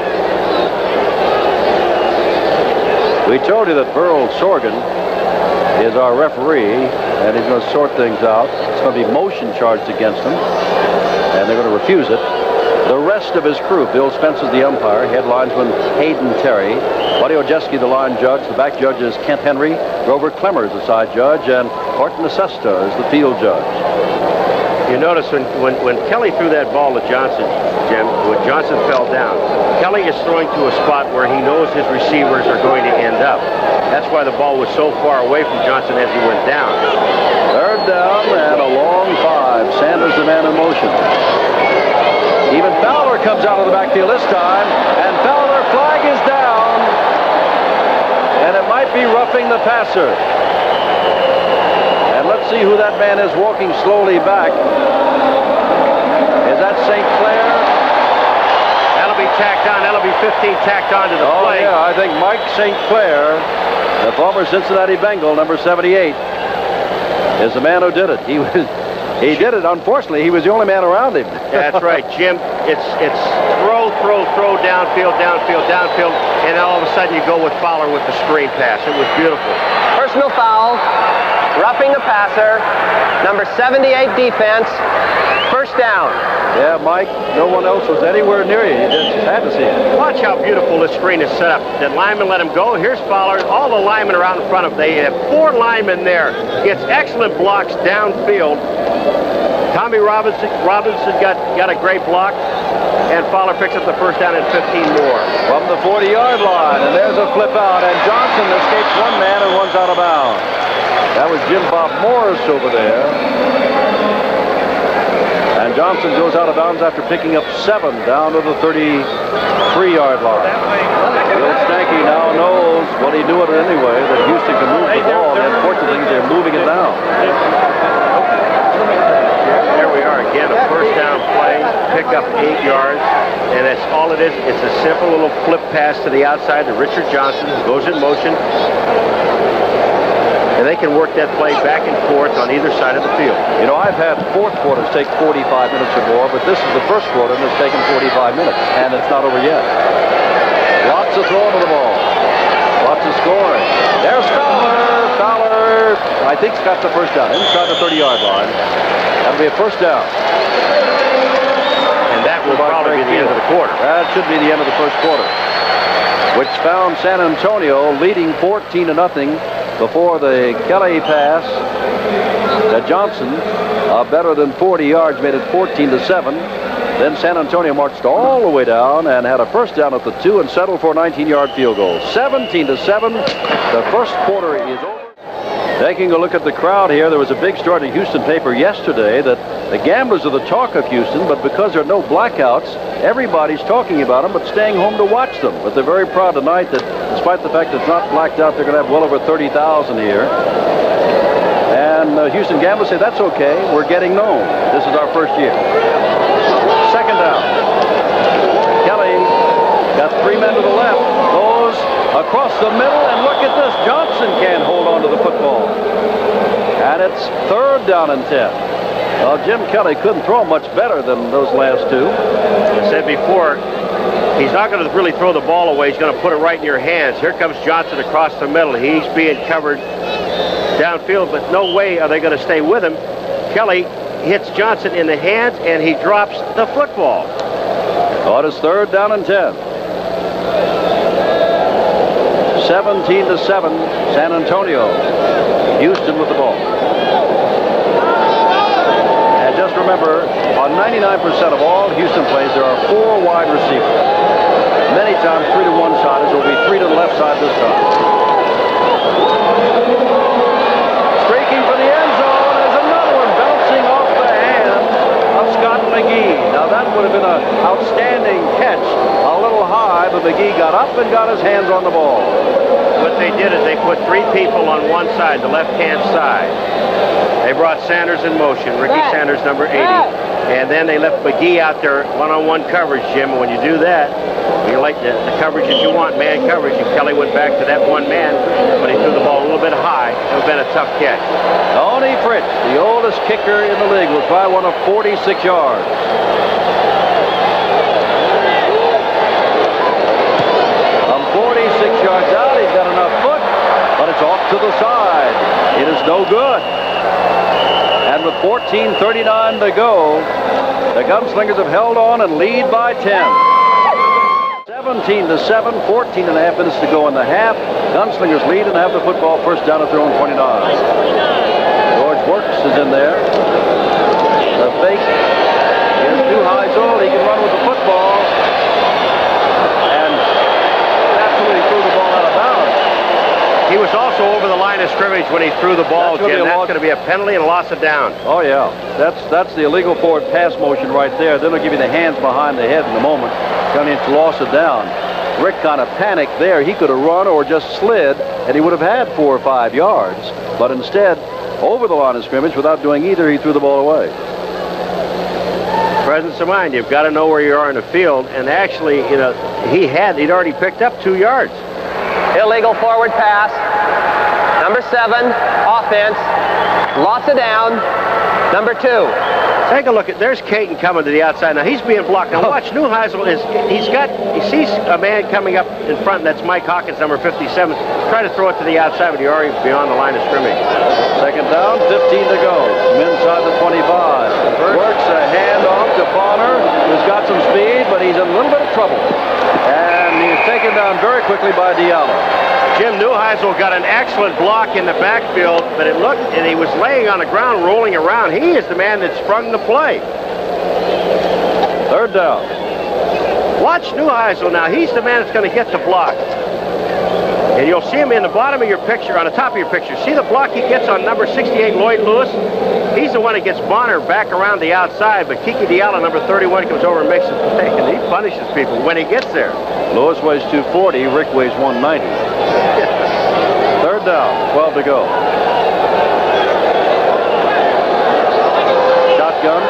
We told you that Burl Sorgan is our referee, and he's going to sort things out. It's going to be motion charged against him, and they're going to refuse it. The rest of his crew, Bill Spencer's the umpire, head linesman Hayden Terry, Buddy Ojeski the line judge, the back judge is Kent Henry, Grover Clemmer is the side judge, and Horton Acesta is the field judge. You notice when Kelly threw that ball to Johnson, Jim, when Johnson fell down, Kelly is throwing to a spot where he knows his receivers are going to end up. That's why the ball was so far away from Johnson as he went down. Third down and a long 5. Sanders the man in motion. Even Fowler comes out of the backfield this time, and Fowler, flag is down, and it might be roughing the passer. And let's see who that man is walking slowly back. Is that St. Clair? That'll be tacked on. That'll be 15 tacked on to the play. Yeah, I think Mike St. Clair, the former Cincinnati Bengal, number 78, is the man who did it. He did it. Unfortunately, he was the only man around him. That's right, Jim. It's throw, downfield, and then all of a sudden you go with Fowler with the screen pass. It was beautiful. Personal foul, roughing the passer, number 78 defense, first down. Yeah, Mike, no one else was anywhere near you. You just had to see it. Watch how beautiful this screen is set up. The lineman let him go. Here's Fowler. All the linemen around in front of him. They have 4 linemen there. Gets excellent blocks downfield. Tommy Robinson got a great block, and Fowler picks up the first down and 15 more. From the 40-yard line, and there's a flip out, and Johnson escapes one man and one's out of bounds. That was Jim Bob Morris over there. And Johnson goes out of bounds after picking up 7 down to the 33-yard line. Bill Stanky now knows, well, he knew it anyway, that Houston can move the ball, and unfortunately they're moving it down. There we are again, a first down play, pick up 8 yards, and that's all it is. It's a simple little flip pass to the outside to Richard Johnson, who goes in motion. And they can work that play back and forth on either side of the field. You know, I've had fourth quarters take 45 minutes or more, but this is the first quarter and it's taken 45 minutes, and it's not over yet. Lots of throwing of the ball. Lots of scoring. There's Fowler. Fowler, I think, has got the first down inside the 30-yard line. That'll be a first down. And that will probably be the end of the quarter. That should be the end of the first quarter, which found San Antonio leading 14-0 before the Kelly pass to Johnson. Better than 40 yards made it 14-7. Then San Antonio marched all the way down and had a first down at the 2 and settled for a 19-yard field goal. 17-7. The first quarter is over. Taking a look at the crowd here, there was a big story in the Houston paper yesterday that the Gamblers are the talk of Houston, but because there are no blackouts, everybody's talking about them but staying home to watch them. But they're very proud tonight that despite the fact that it's not blacked out, they're going to have well over 30,000 here. And Houston Gamblers say that's okay, we're getting known. This is our first year. Second down. Kelly got 3 men to the left. Goes across the middle, and look at this. Johnson can't hold on to the football. And it's third down and 10. Well, Jim Kelly couldn't throw much better than those last two. I said before, he's not going to really throw the ball away. He's going to put it right in your hands. Here comes Johnson across the middle. He's being covered downfield, but no way are they going to stay with him. Kelly hits Johnson in the hands, and he drops the football. Oh, it is third down and 10. 17-7, San Antonio. Houston with the ball. And just remember, on 99% of all Houston plays, there are 4 wide receivers. Many times 3 to one side. There will be 3 to the left side this time. Streaking for the end zone is another one bouncing off the hand of Scott McGee. Now that would have been an outstanding catch. A little high, but McGee got up and got his hands on the ball. What they did is they put 3 people on one side, the left-hand side. They brought Sanders in motion, Ricky Sanders, number 80. And then they left McGee out there one-on-one coverage, Jim. And when you do that, you like the coverage that you want, man coverage. And Kelly went back to that one man, but he threw the ball a little bit high. It would have been a tough catch. Tony Fritz, the oldest kicker in the league, will try one of 46 yards. From 46 yards out, he's got enough foot, but it's off to the side. It is no good. And with 14:39 to go, the Gunslingers have held on and lead by 10. 17-7, 14 and a half minutes to go in the half. Gunslingers lead and have the football first down at their own 29. George Works is in there. The fake. Here's Neuheisel. He can run with the football. And absolutely threw the ball out of bounds. He was also over the line of scrimmage when he threw the ball, Jim. That's going to be a penalty and a loss of down. Oh, yeah. That's the illegal forward pass motion right there. Then they'll give you the hands behind the head in a moment. Coming in to loss of down. Rick kind of panicked there. He could have run or just slid, and he would have had 4 or 5 yards. But instead, over the line of scrimmage, without doing either, he threw the ball away. Presence of mind. You've got to know where you are in the field. And actually, you know, he'd already picked up 2 yards. Illegal forward pass. Number 7, offense. Loss of down. Number 2. Take a look at, there's Caton coming to the outside. Now he's being blocked. Now watch, Neuheisel he sees a man coming up in front, and that's Mike Hawkins, number 57. Try to throw it to the outside, but you're already beyond the line of scrimmage. Second down, 15 to go. From inside the 25. Works a handoff to Bonner, who's got some speed, but he's in a little bit of trouble. And he's taken down very quickly by Diallo. Jim Neuheisel got an excellent block in the backfield, but it looked, and he was laying on the ground, rolling around. He is the man that sprung the play. Third down. Watch Neuheisel now. He's the man that's going to get the block. And you'll see him in the bottom of your picture, on the top of your picture. See the block he gets on number 68, Lloyd Lewis? He's the one that gets Bonner back around the outside, but Kiki Diallo, number 31, comes over and makes a play, and he punishes people when he gets there. Lewis weighs 240, Rick weighs 190. Third down, 12 to go. Shotgun.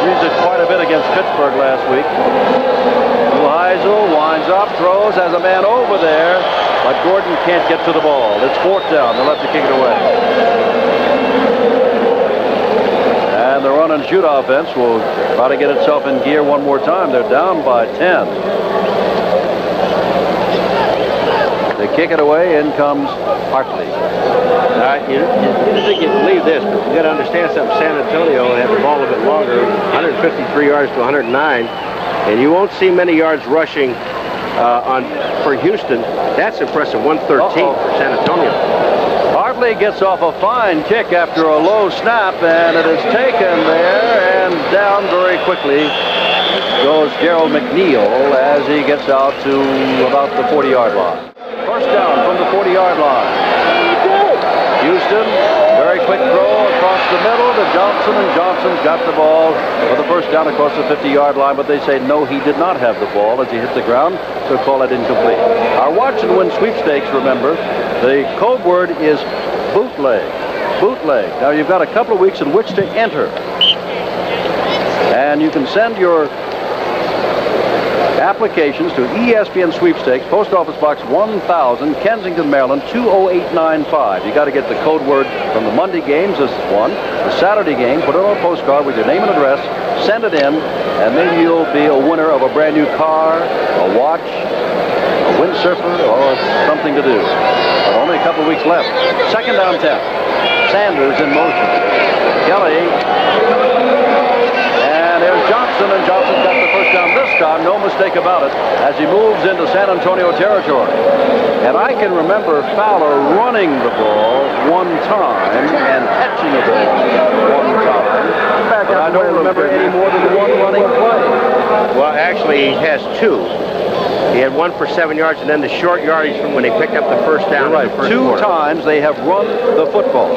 Used it quite a bit against Pittsburgh last week. Neuheisel winds up, throws, has a man over there, but Gordon can't get to the ball. It's fourth down. They'll have to kick it away. And the run and shoot offense will try to get itself in gear one more time. They're down by 10. They kick it away. In comes Hartley. You didn't think you'd believe this, but you got to understand something. San Antonio had the ball a bit longer, 153 yards to 109, and you won't see many yards rushing for Houston. That's impressive. 113 for San Antonio. Hartley gets off a fine kick after a low snap, and it is taken there, and down very quickly goes Gerald McNeil as he gets out to about the 40-yard line. First down from the 40-yard line. Houston, very quick throw across the middle to Johnson, and Johnson's got the ball for the first down across the 50-yard line, but they say no, he did not have the ball as he hit the ground, so call it incomplete. Our watch and win sweepstakes, remember, the code word is bootleg. Bootleg. Now you've got a couple of weeks in which to enter, and you can send your applications to ESPN Sweepstakes, Post Office Box 1000, Kensington, Maryland, 20895. You got to get the code word from the Monday games, this is one. The Saturday game, put it on a postcard with your name and address, send it in, and then you'll be a winner of a brand new car, a watch, a windsurfer, or something to do. But only a couple of weeks left. Second down 10. Sanders in motion. Kelly. And there's Johnson, and Johnson's got the first down this time, no mistake about it, as he moves into San Antonio territory. And I can remember Fowler running the ball one time and catching the ball one time, but I don't remember any more than one running play. Well, actually, he has two. He had one for 7 yards, and then the short yardage from when they picked up the first down. You're right. Two times they have run the football.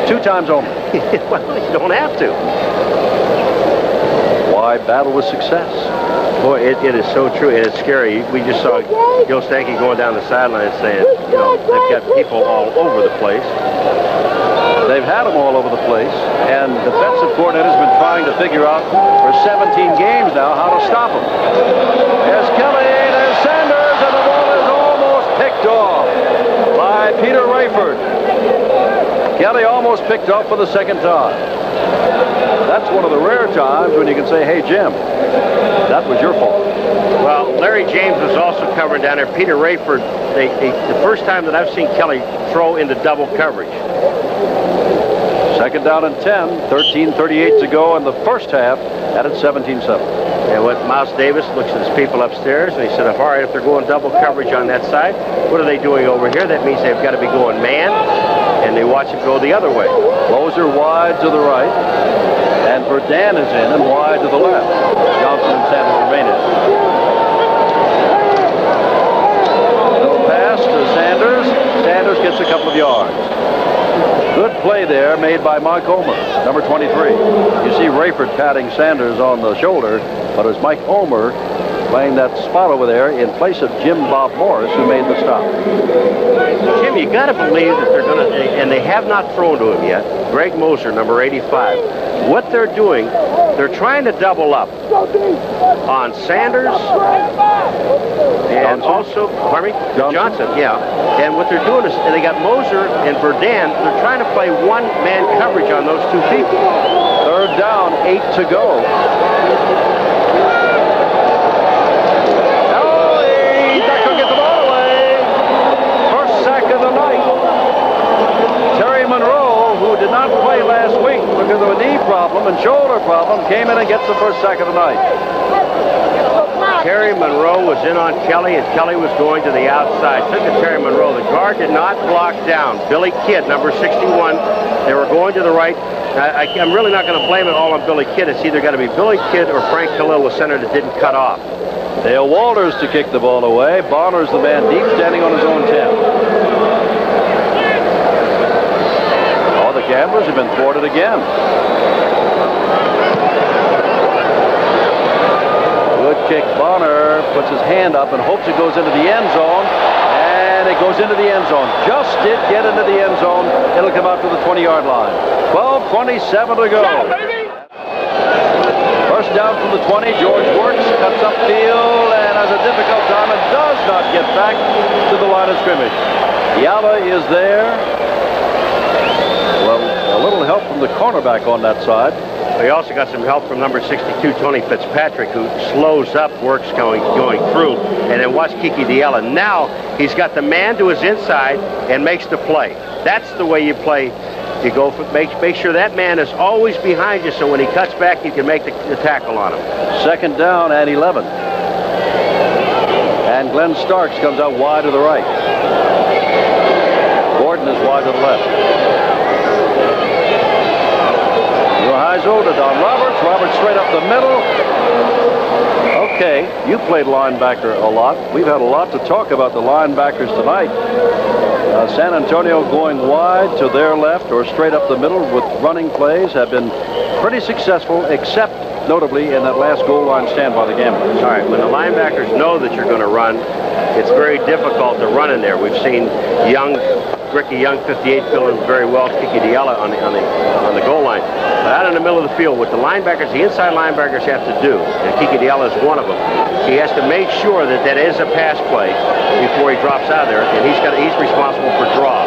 2 times only. Well, you don't have to. Why battle with success? Boy, it is so true. It is scary. We just saw Gil Stanky going down the sideline saying, you know, they've got people all over the place. They've had them all over the place, and defensive coordinator's been trying to figure out for 17 games now how to stop them. There's Kelly, there's Sanders, and the ball is almost picked off by Peter Rayford. Kelly almost picked off for the second time. That's one of the rare times when you can say, hey, Jim, that was your fault. Well, Larry James was also covering down there. Peter Rayford, the first time that I've seen Kelly throw into double coverage. Second down and 10, 13:38 to go in the first half, at it 17-7. And what Miles Davis looks at his people upstairs, and he said, all right, if they're going double coverage on that side, what are they doing over here? That means they've got to be going man, and they watch him go the other way. Moser wide to the right, and Verdun is in and wide to the left. Johnson and Sanders remain in. No pass to Sanders. Sanders gets a couple of yards. Good play there made by Mike Omer, number 23. You see Rayford patting Sanders on the shoulder, but it was Mike Omer playing that spot over there in place of Jim Bob Morris, who made the stop. Jim, you got to believe that they're going to, and they have not thrown to him yet. Greg Moser, number 85. What they're doing, they're trying to double up on Sanders and also, pardon me? Johnson, yeah. And what they're doing is, and they got Moser and Verdun, they're trying to play one-man coverage on those two people. Third down, 8 to go. Oh, he's not going to get the ball away. First sack of the night. Terry Monroe, who did not play last week because of a knee problem and shoulder problem, came in and gets the first sack of the night. Terry Monroe was in on Kelly, and Kelly was going to the outside. Took it Terry Monroe. The guard did not block down. Billy Kidd, number 61. They were going to the right. I'm really not going to blame it all on Billy Kidd. It's either got to be Billy Kidd or Frank Khalil, the center, that didn't cut off. Dale Walters to kick the ball away. Bonner's the man deep, standing on his own 10. All the gamblers have been thwarted again. Good kick. Bonner puts his hand up and hopes it goes into the end zone. And it goes into the end zone. Just did get into the end zone. It'll come out to the 20-yard line. 12:27 to go. First down from the 20. George works, cuts upfield, and has a difficult time and does not get back to the line of scrimmage. Yala is there. Well, a little help from the cornerback on that side. We also got some help from number 62, Tony Fitzpatrick, who slows up, works going through, and then watch Kiki Diella. Now he's got the man to his inside and makes the play. That's the way you play. You go for, make sure that man is always behind you, so when he cuts back, you can make the tackle on him. Second down and 11. And Glenn Starks comes out wide to the right. Gordon is wide to the left. Heisel to Don Roberts. Roberts straight up the middle. Okay, you played linebacker a lot. We've had a lot to talk about the linebackers tonight. San Antonio going wide to their left or straight up the middle with running plays have been pretty successful, except notably in that last goal line stand by the Gamblers. All right, when the linebackers know that you're going to run, it's very difficult to run in there. We've seen Ricky Young, 58, filling very well. Kiki Diala on the goal line. But out in the middle of the field, what the linebackers, the inside linebackers have to do, and Kiki Diala is one of them, he has to make sure that that is a pass play before he drops out of there, and he's responsible for draw.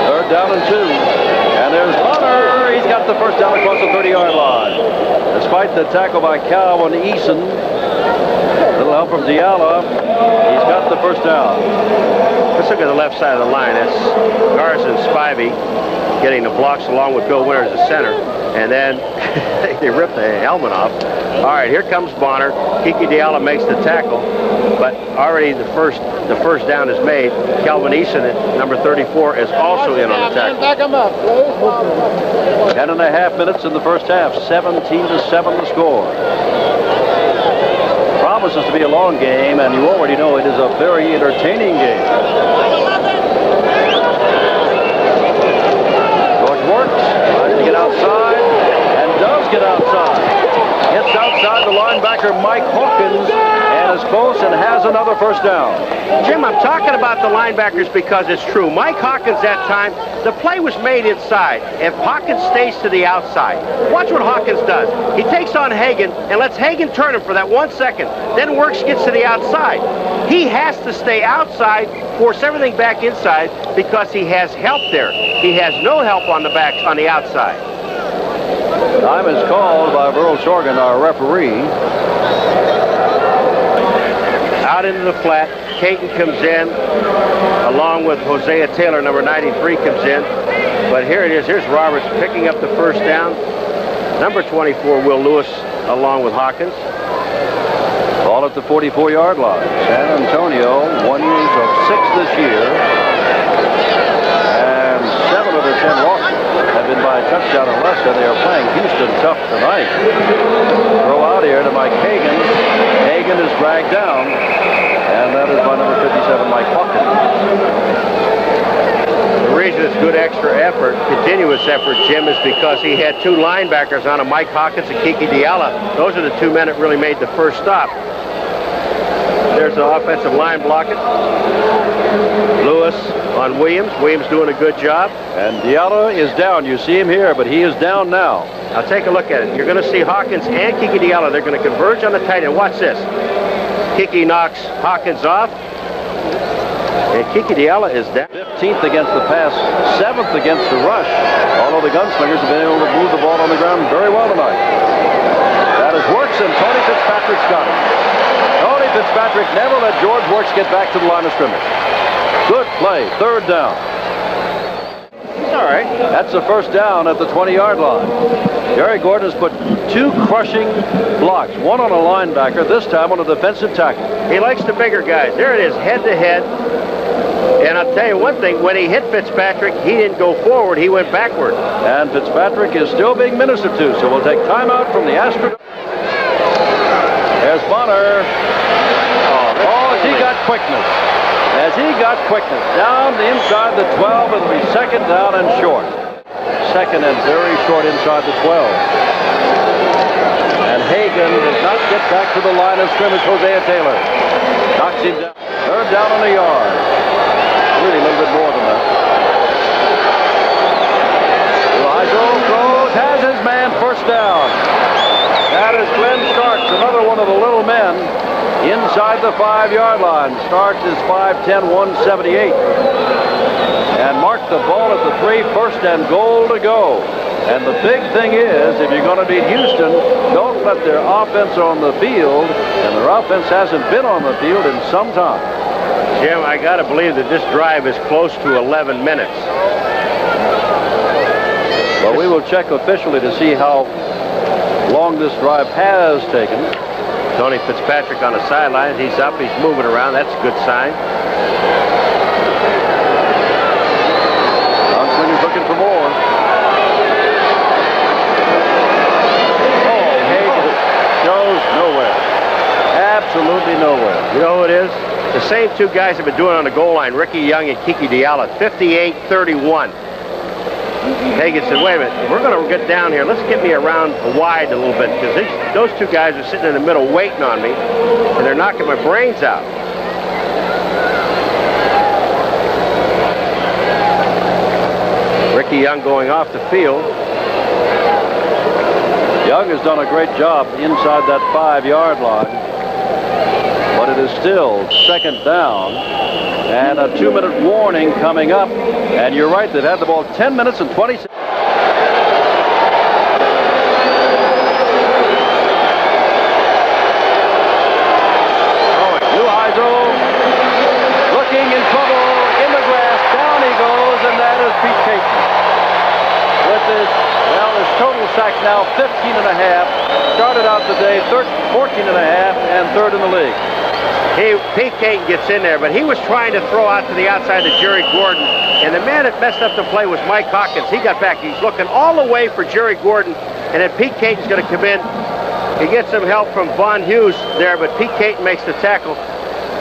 Third down and 2. And there's Bonner. He's got the first down across the 30-yard line. Despite the tackle by Calvin Eason, little help from Diala, he's got the first down. Let's look at the left side of the line. That's Garza and Spivey getting the blocks along with Bill Winters at center. And then they rip the helmet off. All right, here comes Bonner. Kiki Diala makes the tackle, but already the first down is made. Calvin Eason at number 34 is also in on the tackle. Back him up, please. 10.5 minutes in the first half. 17-7 the score. Promises to be a long game, and you already know it is a very entertaining game. George works, tries to get outside, and does get outside. Hits outside the linebacker Mike Hawkins, and is close and has another first down. Jim, I'm talking about the linebackers because it's true. Mike Hawkins that time, the play was made inside. If Hawkins stays to the outside, watch what Hawkins does. He takes on Hagan and lets Hagan turn him for that 1 second. Then Works gets to the outside. He has to stay outside, force everything back inside because he has help there. He has no help on the backs on the outside. Time is called by Burl Shorgan, our referee. Out into the flat, Caton comes in, along with Hosea Taylor, number 93, comes in. But here it is. Here's Roberts picking up the first down. Number 24, Will Lewis, along with Hawkins. Ball at the 44-yard line. San Antonio, 1 of 6 this year. And 7 of their 10 losses have been by a touchdown or less, and they are playing Houston tough tonight. Throw out here to Mike Hagan. Hagan is dragged down, and that is by number 57, Mike Hawkins. The reason it's good extra effort, continuous effort, Jim, is because he had 2 linebackers on him, Mike Hawkins and Kiki Diala. Those are the 2 men that really made the first stop. There's the offensive line blocking. Lewis on Williams. Williams doing a good job. And Diala is down. You see him here, but he is down now. Now take a look at it. You're going to see Hawkins and Kiki Diala. They're going to converge on the tight end. Watch this. Kiki knocks Hawkins off. And Kiki Diala is down. 15th against the pass, 7th against the rush. Although the Gunslingers have been able to move the ball on the ground very well tonight. That is Works, and Tony Fitzpatrick's got it. Tony Fitzpatrick never let George Works get back to the line of scrimmage. Good play, third down. It's all right. That's the first down at the 20-yard line. Jerry Gordon has put 2 crushing blocks, one on a linebacker, this time on a defensive tackle. He likes the bigger guys. There it is, head to head. And I'll tell you one thing, when he hit Fitzpatrick, he didn't go forward, he went backward. And Fitzpatrick is still being ministered to, so we'll take timeout from the Astrodome. There's Bonner. Oh, he got quickness. As he got quickness down the inside the 12, it'll be second down and short. Second and very short inside the 12. And Hagan does not get back to the line of scrimmage. Hosea Taylor knocks him down. Third down on the yard. Really a little bit more than that. Heisel throws, has his man, first down. That is Glenn Starks, another one of the little men inside the 5-yard line. Starks is 5'10", 178. And marked the ball at the 3, first and goal to go. And the big thing is, if you're going to beat Houston, don't let their offense on the field, and their offense hasn't been on the field in some time. Jim, I got to believe that this drive is close to 11 minutes. Well, we will check officially to see how long this drive has taken. Tony Fitzpatrick on the sideline. He's up. He's moving around. That's a good sign. looking for more. Oh, Hagen goes nowhere. Absolutely nowhere. You know who it is? The same two guys have been doing on the goal line, Ricky Young and Kiki Diallo, 58-31. Hagen said, wait a minute, we're going to get down here. Let's get me around wide a little bit, because those two guys are sitting in the middle waiting on me, and they're knocking my brains out. Ricky Young going off the field. Young has done a great job inside that 5-yard line. But it is still second down, and a 2-minute warning coming up. And you're right, they've had the ball 10 minutes and 20 seconds. Neuheisel looking in trouble in the grass. Down he goes, and that is Pete Caton. With his, well, his total sacks now 15 and a half. Started out the day 14 and a half and third in the league. Pete Caton gets in there, but he was trying to throw out to the outside to Jerry Gordon, and the man that messed up the play was Mike Hawkins. He got back. He's looking all the way for Jerry Gordon, and then Pete Caton's going to come in. He gets some help from Von Hughes there, but Pete Caton makes the tackle.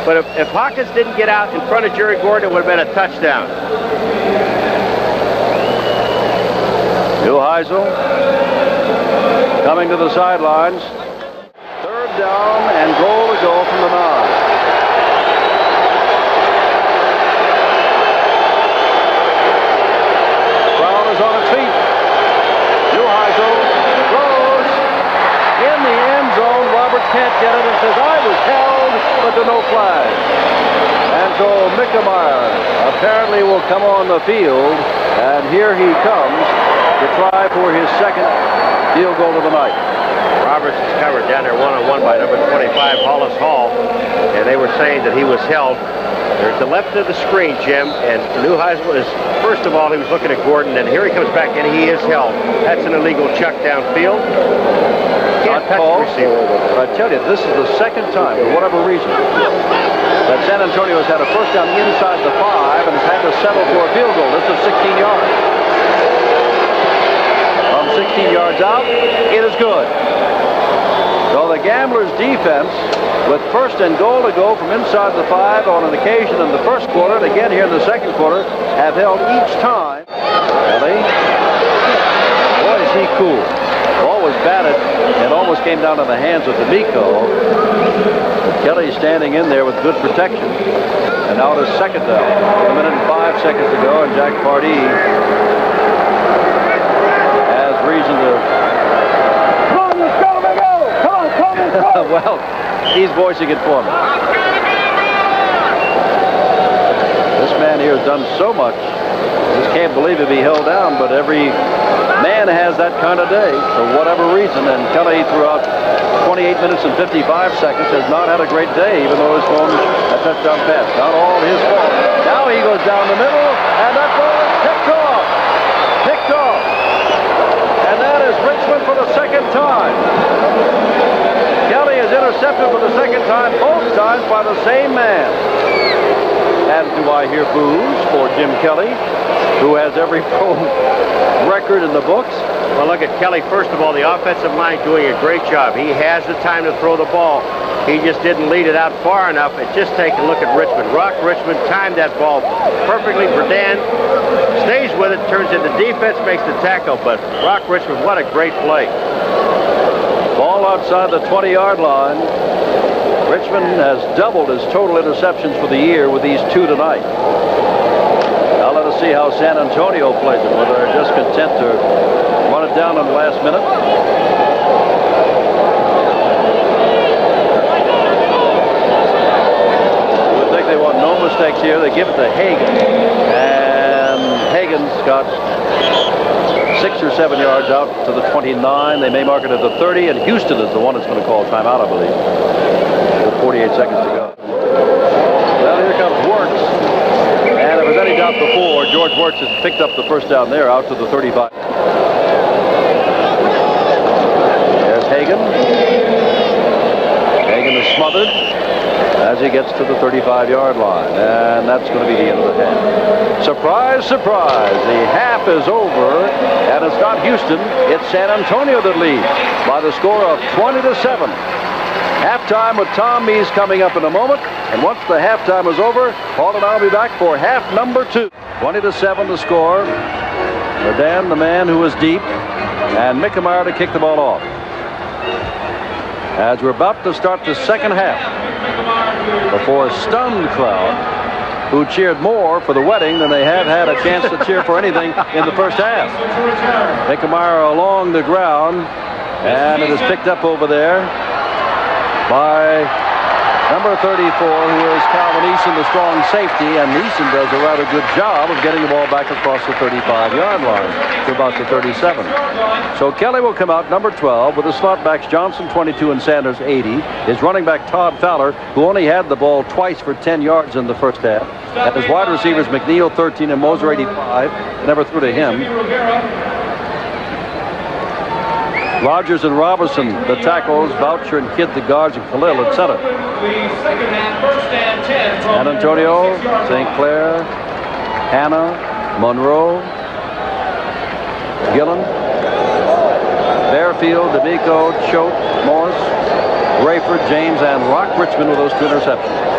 But if Hawkins didn't get out in front of Jerry Gordon, it would have been a touchdown. Neuheisel coming to the sidelines. Third down and goal to go from the 9. Brown is on its feet. Neuheisel throws in the end zone. Roberts can't get it and says, I was held, but there are no flags. And so Mickemeyer apparently will come on the field, and here he comes to try for his second field goal of the night. Roberts is covered down there one-on-one by number 25, Hollis Hall, and they were saying that he was held. There's the left of the screen, Jim, and Neuheisel is, first of all, he was looking at Gordon, and here he comes back, and he is held. That's an illegal chuck downfield. Can't touch the receiver. But I tell you, this is the second time, for whatever reason, that San Antonio has had a first down inside the 5 and has had to settle for a field goal. This is 16 yards. From 16 yards out, it is good. So the Gamblers' defense, with first and goal to go from inside the 5 on an occasion in the first quarter, and again here in the second quarter, have held each time. Kelly, boy, is he cool. Ball was batted and almost came down to the hands of D'Amico. Kelly standing in there with good protection. And now it is second down. 1 minute and 5 seconds to go, and Jack Pardee has reason to... Well, he's voicing it for me. This man here has done so much. Just can't believe it be held down, but every man has that kind of day for whatever reason, and Kelly throughout 28 minutes and 55 seconds has not had a great day, even though he's thrown a touchdown pass. Not all his fault. Now he goes down the middle, and that ball is picked off. Picked off. And that is Richmond for the second time. Kelly is intercepted for the second time, both times by the same man. And do I hear boos for Jim Kelly, who has every pro record in the books? Well, look at Kelly. First of all, the offensive line doing a great job. He has the time to throw the ball. He just didn't lead it out far enough. And just take a look at Richmond. Rock Richmond timed that ball perfectly. Verdun stays with it, turns into defense, makes the tackle. But Rock Richmond, what a great play. Ball outside the 20-yard line. Richmond has doubled his total interceptions for the year with these 2 tonight. Now let us see how San Antonio plays it, whether they're just content to run it down in the last minute. I think they want no mistakes here. They give it to Hagen, and Hagen's got 6 or 7 yards out to the 29. They may mark it at the 30, and Houston is the one that's going to call timeout, I believe, with 48 seconds to go. Well, here comes Wirtz. And if there's any doubt before, George Wirtz has picked up the first down there out to the 35. There's Hagen. Hagen is smothered. as he gets to the 35-yard line. And that's going to be the end of the half. Surprise, surprise. The half is over, and it's not Houston. It's San Antonio that leads by the score of 20-7. Halftime with Tom Mees coming up in a moment. And once the halftime is over, Paul and I will be back for half number 2. 20-7 to score. Redan, the man who is deep, and Mickemeyer to kick the ball off. As we're about to start the second half, before a stunned crowd who cheered more for the wedding than they have had a chance to cheer for anything in the first half. Mickemeyer along the ground, and it is picked up over there by number 34, who is Calvin Eason, the strong safety, and Eason does a rather good job of getting the ball back across the 35-yard line to about the 37. So Kelly will come out, number 12, with the slot backs Johnson 22 and Sanders 80. His running back Todd Fowler, who only had the ball twice for 10 yards in the first half. And his wide receivers McNeil 13 and Moser 85. Never threw to him. Rogers and Robinson, the tackles, Boucher and Kidd, the guards, and Khalil at center. San Antonio, St. Clair, Hanna, Monroe, Gillen, Bearfield, D'Amico, Choate, Morris, Rayford, James, and Rock Richmond with those 2 interceptions.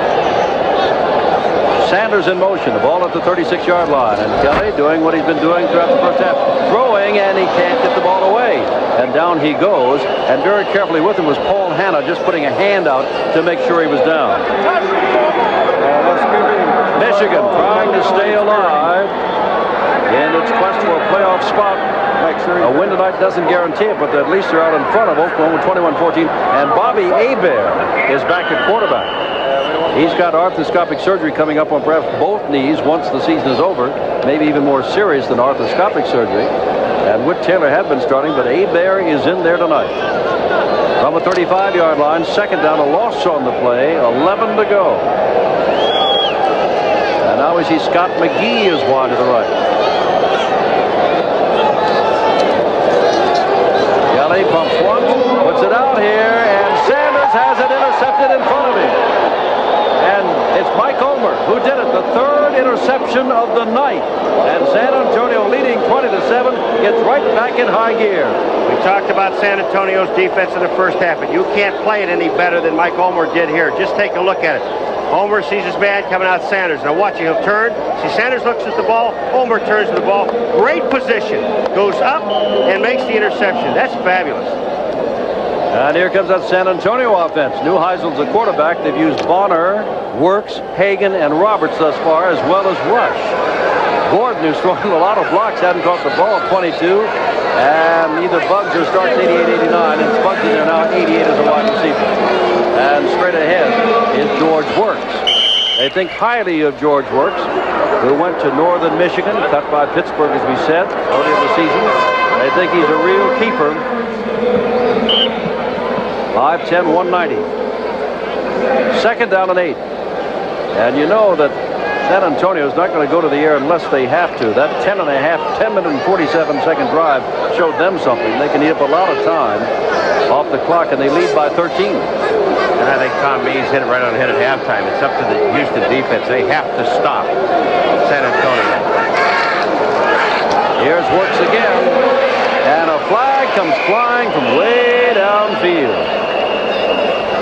Sanders in motion, the ball at the 36-yard line, and Kelly doing what he's been doing throughout the first half, throwing, and he can't get the ball away. And down he goes, and very carefully with him was Paul Hanna, just putting a hand out to make sure he was down. Michigan trying to stay alive in its quest for a playoff spot. A win tonight doesn't guarantee it, but at least they're out in front of Oklahoma 21-14, and Bobby Hebert is back at quarterback. He's got arthroscopic surgery coming up on perhaps both knees once the season is over, maybe even more serious than arthroscopic surgery. And Whit Taylor had been starting, but Hebert is in there tonight. From the 35-yard line, second down, a loss on the play, 11 to go. And now we see Scott McGee is wide to the right. Kelly pumps once, puts it out here, and Sanders has it intercepted in front of him. And it's Mike Ulmer who did it, the 3rd interception of the night. And San Antonio leading 20-7, gets right back in high gear. We talked about San Antonio's defense in the first half, but you can't play it any better than Mike Ulmer did here. Just take a look at it. Ulmer sees his man coming out Sanders. Now watch, he'll turn. See, Sanders looks at the ball. Ulmer turns to the ball. Great position. Goes up and makes the interception. That's fabulous. And here comes that San Antonio offense. Neuheisel's the quarterback. They've used Bonner, Works, Hagan, and Roberts thus far, as well as Rush. Gordon, who's throwing a lot of blocks, hadn't caught the ball at 22. And either Bugs or starts 88-89, and Spugs in there now 88 as a wide receiver. And straight ahead is George Works. They think highly of George Works, who went to Northern Michigan, cut by Pittsburgh, as we said, earlier in the season. They think he's a real keeper. 5'10", 190. Second down and 8. And you know that San Antonio is not going to go to the air unless they have to. That 10-minute and 47-second drive showed them something. They can eat up a lot of time off the clock, and they lead by 13. And I think Tom Mees hit it right on the head at halftime. It's up to the Houston defense. They have to stop San Antonio. Here's Works again. And a flag comes flying from way downfield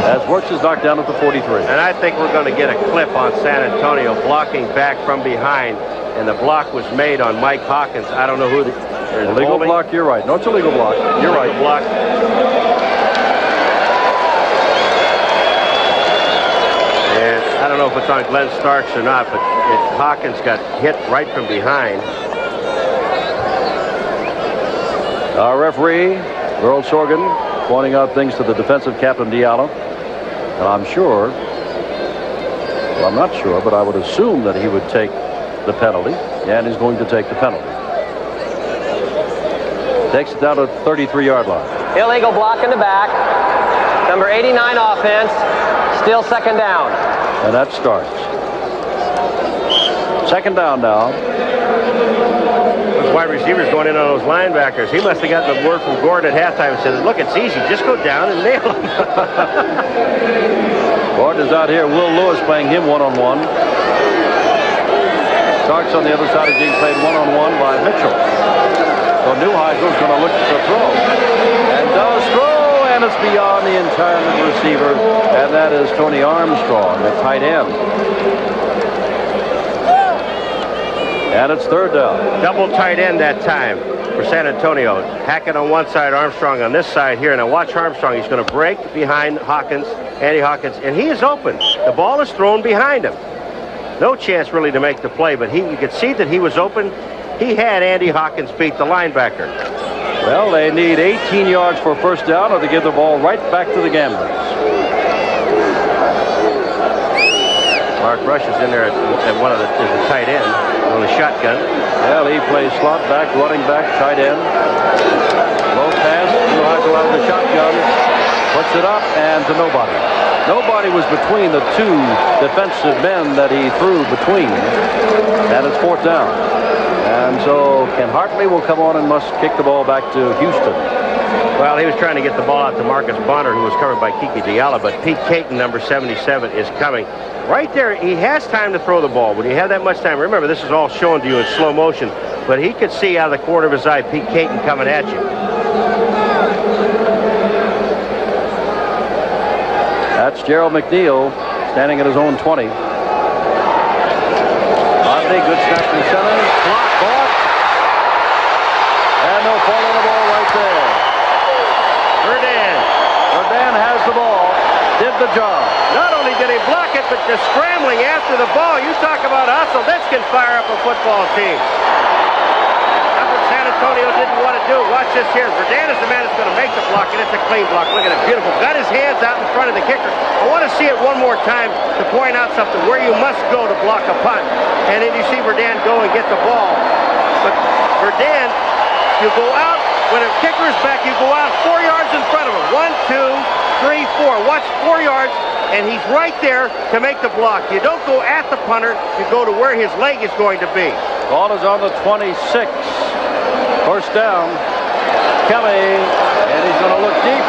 as Works is knocked down at the 43. And I think we're going to get a clip on San Antonio blocking back from behind. And the block was made on Mike Hawkins. I don't know who the... Illegal block, you're right. No, it's a legal block. You're right. Block. And I don't know if it's on Glenn Starks or not, but Hawkins got hit right from behind. Our referee, Earl Sorgan, pointing out things to the defensive captain Diallo. And I'm sure, well, I'm not sure, but I would assume that he would take the penalty, and he's going to take the penalty. Takes it down to the 33-yard line. Illegal block in the back. Number 89 offense. Still second down. And that starts. Second down now. Those wide receivers going in on those linebackers. He must have gotten the word from Gordon at halftime and said, look, it's easy. Just go down and nail him. Gordon is out here. Will Lewis playing him one-on-one. Starks on the other side is being played one-on-one by Mitchell. So Neuheisel's going to look to throw. And does throw, and it's beyond the entire receiver. And that is Tony Armstrong, the tight end. And it's third down. Double tight end that time for San Antonio. Hackett on one side, Armstrong on this side here. Now watch Armstrong. He's going to break behind Hawkins, Andy Hawkins, and he is open. The ball is thrown behind him. No chance really to make the play, but you could see that he was open. He had Andy Hawkins beat the linebacker. Well, they need 18 yards for first down, or they give the ball right back to the Gamblers. Mark Rush is in there at one of the tight end on the shotgun. Well, he plays slot back, running back, tight end. Low pass, Neuheisel out of the shotgun, puts it up, and to nobody. Nobody was between the two defensive men that he threw between. And it's fourth down. And so Ken Hartley will come on and must kick the ball back to Houston. Well, he was trying to get the ball out to Marcus Bonner, who was covered by Kiki Diallo, but Pete Caton, number 77, is coming. Right there, he has time to throw the ball. When you have that much time, remember, this is all shown to you in slow motion, but he could see out of the corner of his eye Pete Caton coming at you. That's Gerald McNeil standing at his own 20. Hartley, good snap from center. Block, ball. And they'll fall on the ball right there. Verdun has the ball. Did the job. Not only did he block it, but just scrambling after the ball. You talk about hustle. This can fire up a football team. That's what San Antonio didn't want to do. Watch this here. Verdun is the man that's going to make the block, and it's a clean block. Look at it. Beautiful. Got his hands out in front of the kicker. I want to see it one more time to point out something where you must go to block a punt. And then you see Verdun go and get the ball. But Verdun, you go out. When a kicker is back, you go out 4 yards in front of him. 1, 2, 3, 4. Watch 4 yards, and he's right there to make the block. You don't go at the punter. You go to where his leg is going to be. Ball is on the 26. First down. Kelly, and he's going to look deep.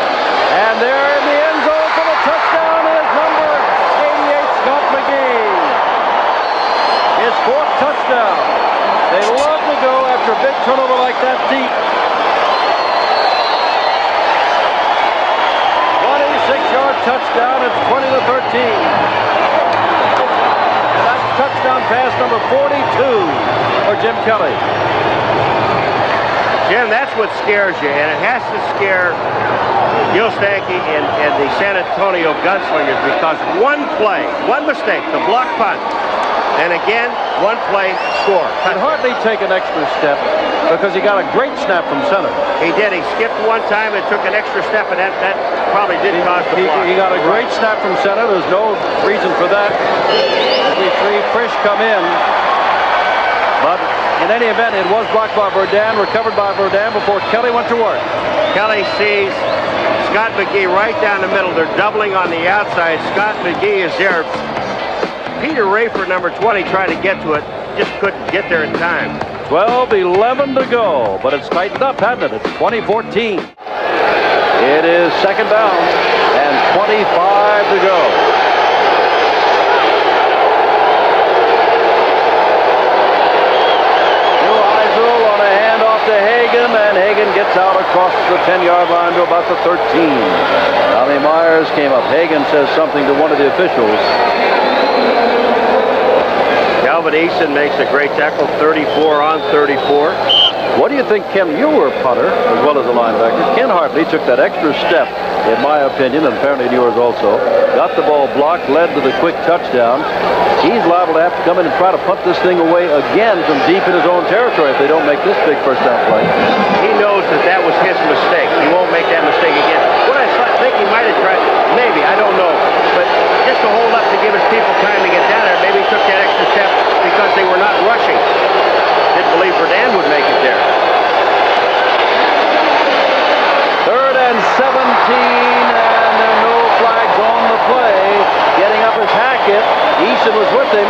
And there in the end zone for the touchdown is number 88, Scott McGee. His fourth touchdown. They love to go after a big turnover like that deep. 26-yard touchdown. It's 20-13. And that's touchdown pass number 42 for Jim Kelly. Jim, that's what scares you, and it has to scare Gil Stanky and the San Antonio Gunslingers, because one play, one mistake, the block punt, and again, one play, score. Can Hartley take an extra step because he got a great snap from center? He did. He skipped one time and took an extra step, and that probably did cause the block. He got a great snap from center. There's no reason for that. Only 3 Frisch come in. But in any event, it was blocked by Verdun, recovered by Verdun before Kelly went to work. Kelly sees Scott McGee right down the middle. They're doubling on the outside. Scott McGee is there. Peter Rayford, number 20, tried to get to it. Just couldn't get there in time. 12-11 to go, but it's tightened up, hasn't it? It's 2014. It is second down and 25 to go. Neuheisel on a handoff to Hagan, and Hagan gets out across the 10-yard line to about the 13. Tommy Myers came up. Hagan says something to one of the officials. Calvin Eason makes a great tackle, 34 on 34. What do you think, Ken? You were a punter as well as a linebacker. Ken Hartley took that extra step, in my opinion, and apparently yours also. Got the ball blocked, led to the quick touchdown. He's liable to have to come in and try to punt this thing away again from deep in his own territory if they don't make this big first down play. He knows that that was his mistake. He won't make that mistake again. What I think he might have tried, maybe, I don't know, but just to hold up to give his people time to get down there, maybe he took that extra step because they were not rushing. Didn't believe Verdun would make it there. 3rd and 17, and there are no flags on the play. Getting up is Hackett. Eason was with him.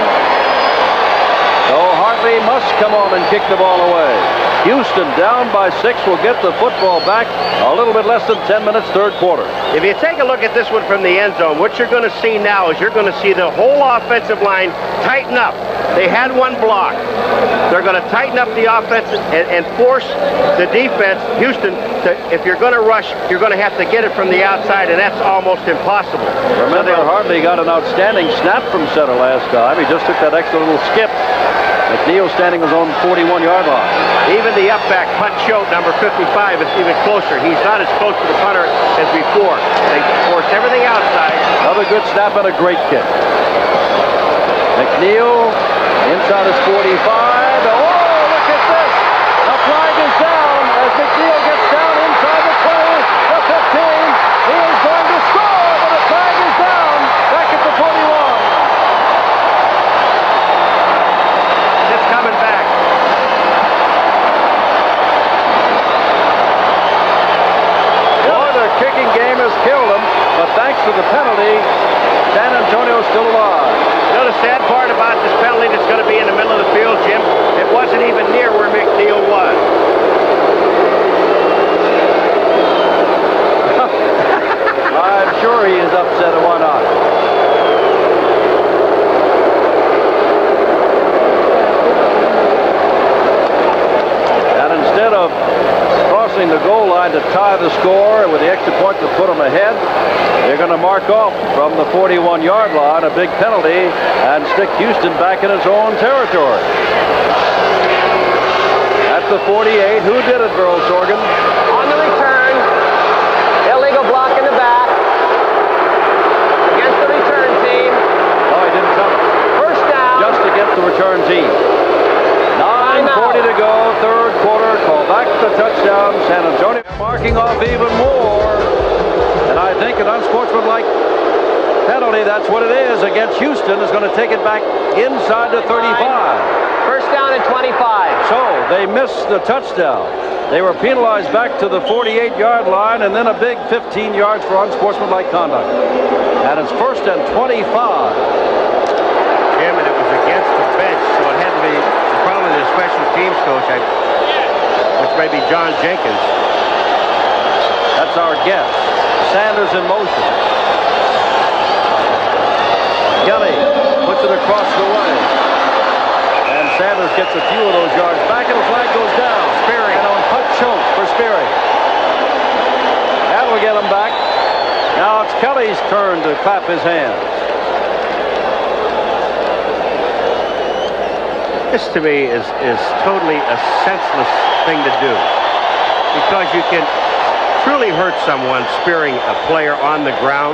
So Hartley must come on and kick the ball away. Houston down by 6 will get the football back a little bit less than 10 minutes, third quarter. If you take a look at this one from the end zone, what you're going to see now is you're going to see the whole offensive line tighten up. They had one block. They're going to tighten up the offense and force the defense, Houston, if you're going to rush, you're going to have to get it from the outside, and that's almost impossible. Remember, Hartley got an outstanding snap from center last time. He just took that extra little skip. McNeil standing his own 41-yard line. Even the upback, Putt Choate, number 55, is even closer. He's not as close to the punter as before. They force everything outside. Another good snap and a great kick. McNeil inside his 45. Oh, look at this. The flag is down as McNeil gets down inside the 20, the 15. He is going to score, but the flag is down back at the 41. Coming back. Boy, their kicking game has killed them, but thanks to the penalty, San Antonio is still alive. You know the sad part about this penalty that's going to be in the middle of the field, Jim? It wasn't even near where McNeil was. I'm sure he is upset at why not. Instead of crossing the goal line to tie the score with the extra point to put them ahead, they're going to mark off from the 41-yard line a big penalty and stick Houston back in its own territory. At the 48, who did it, Burl Sorgan? On the return, illegal block in the back against the return team. Oh, he didn't cover. First down. Just against the return team. 9:40 to go, third quarter. Call back the touchdown. San Antonio marking off even more. And I think an unsportsmanlike penalty, that's what it is, against Houston, is going to take it back inside the 35. First down at 25. So they missed the touchdown. They were penalized back to the 48-yard line, and then a big 15 yards for unsportsmanlike conduct. And it's first and 25. Jim, and it was against the bench, so it had to be probably the special teams coach, which may be John Jenkins. That's our guess. Sanders in motion. Kelly puts it across the way. And Sanders gets a few of those yards back, and the flag goes down. Spearing. And on Putt Choate for Spearing. That'll get him back. Now it's Kelly's turn to clap his hands. This to me is totally a senseless thing to do, because you can truly hurt someone spearing a player on the ground.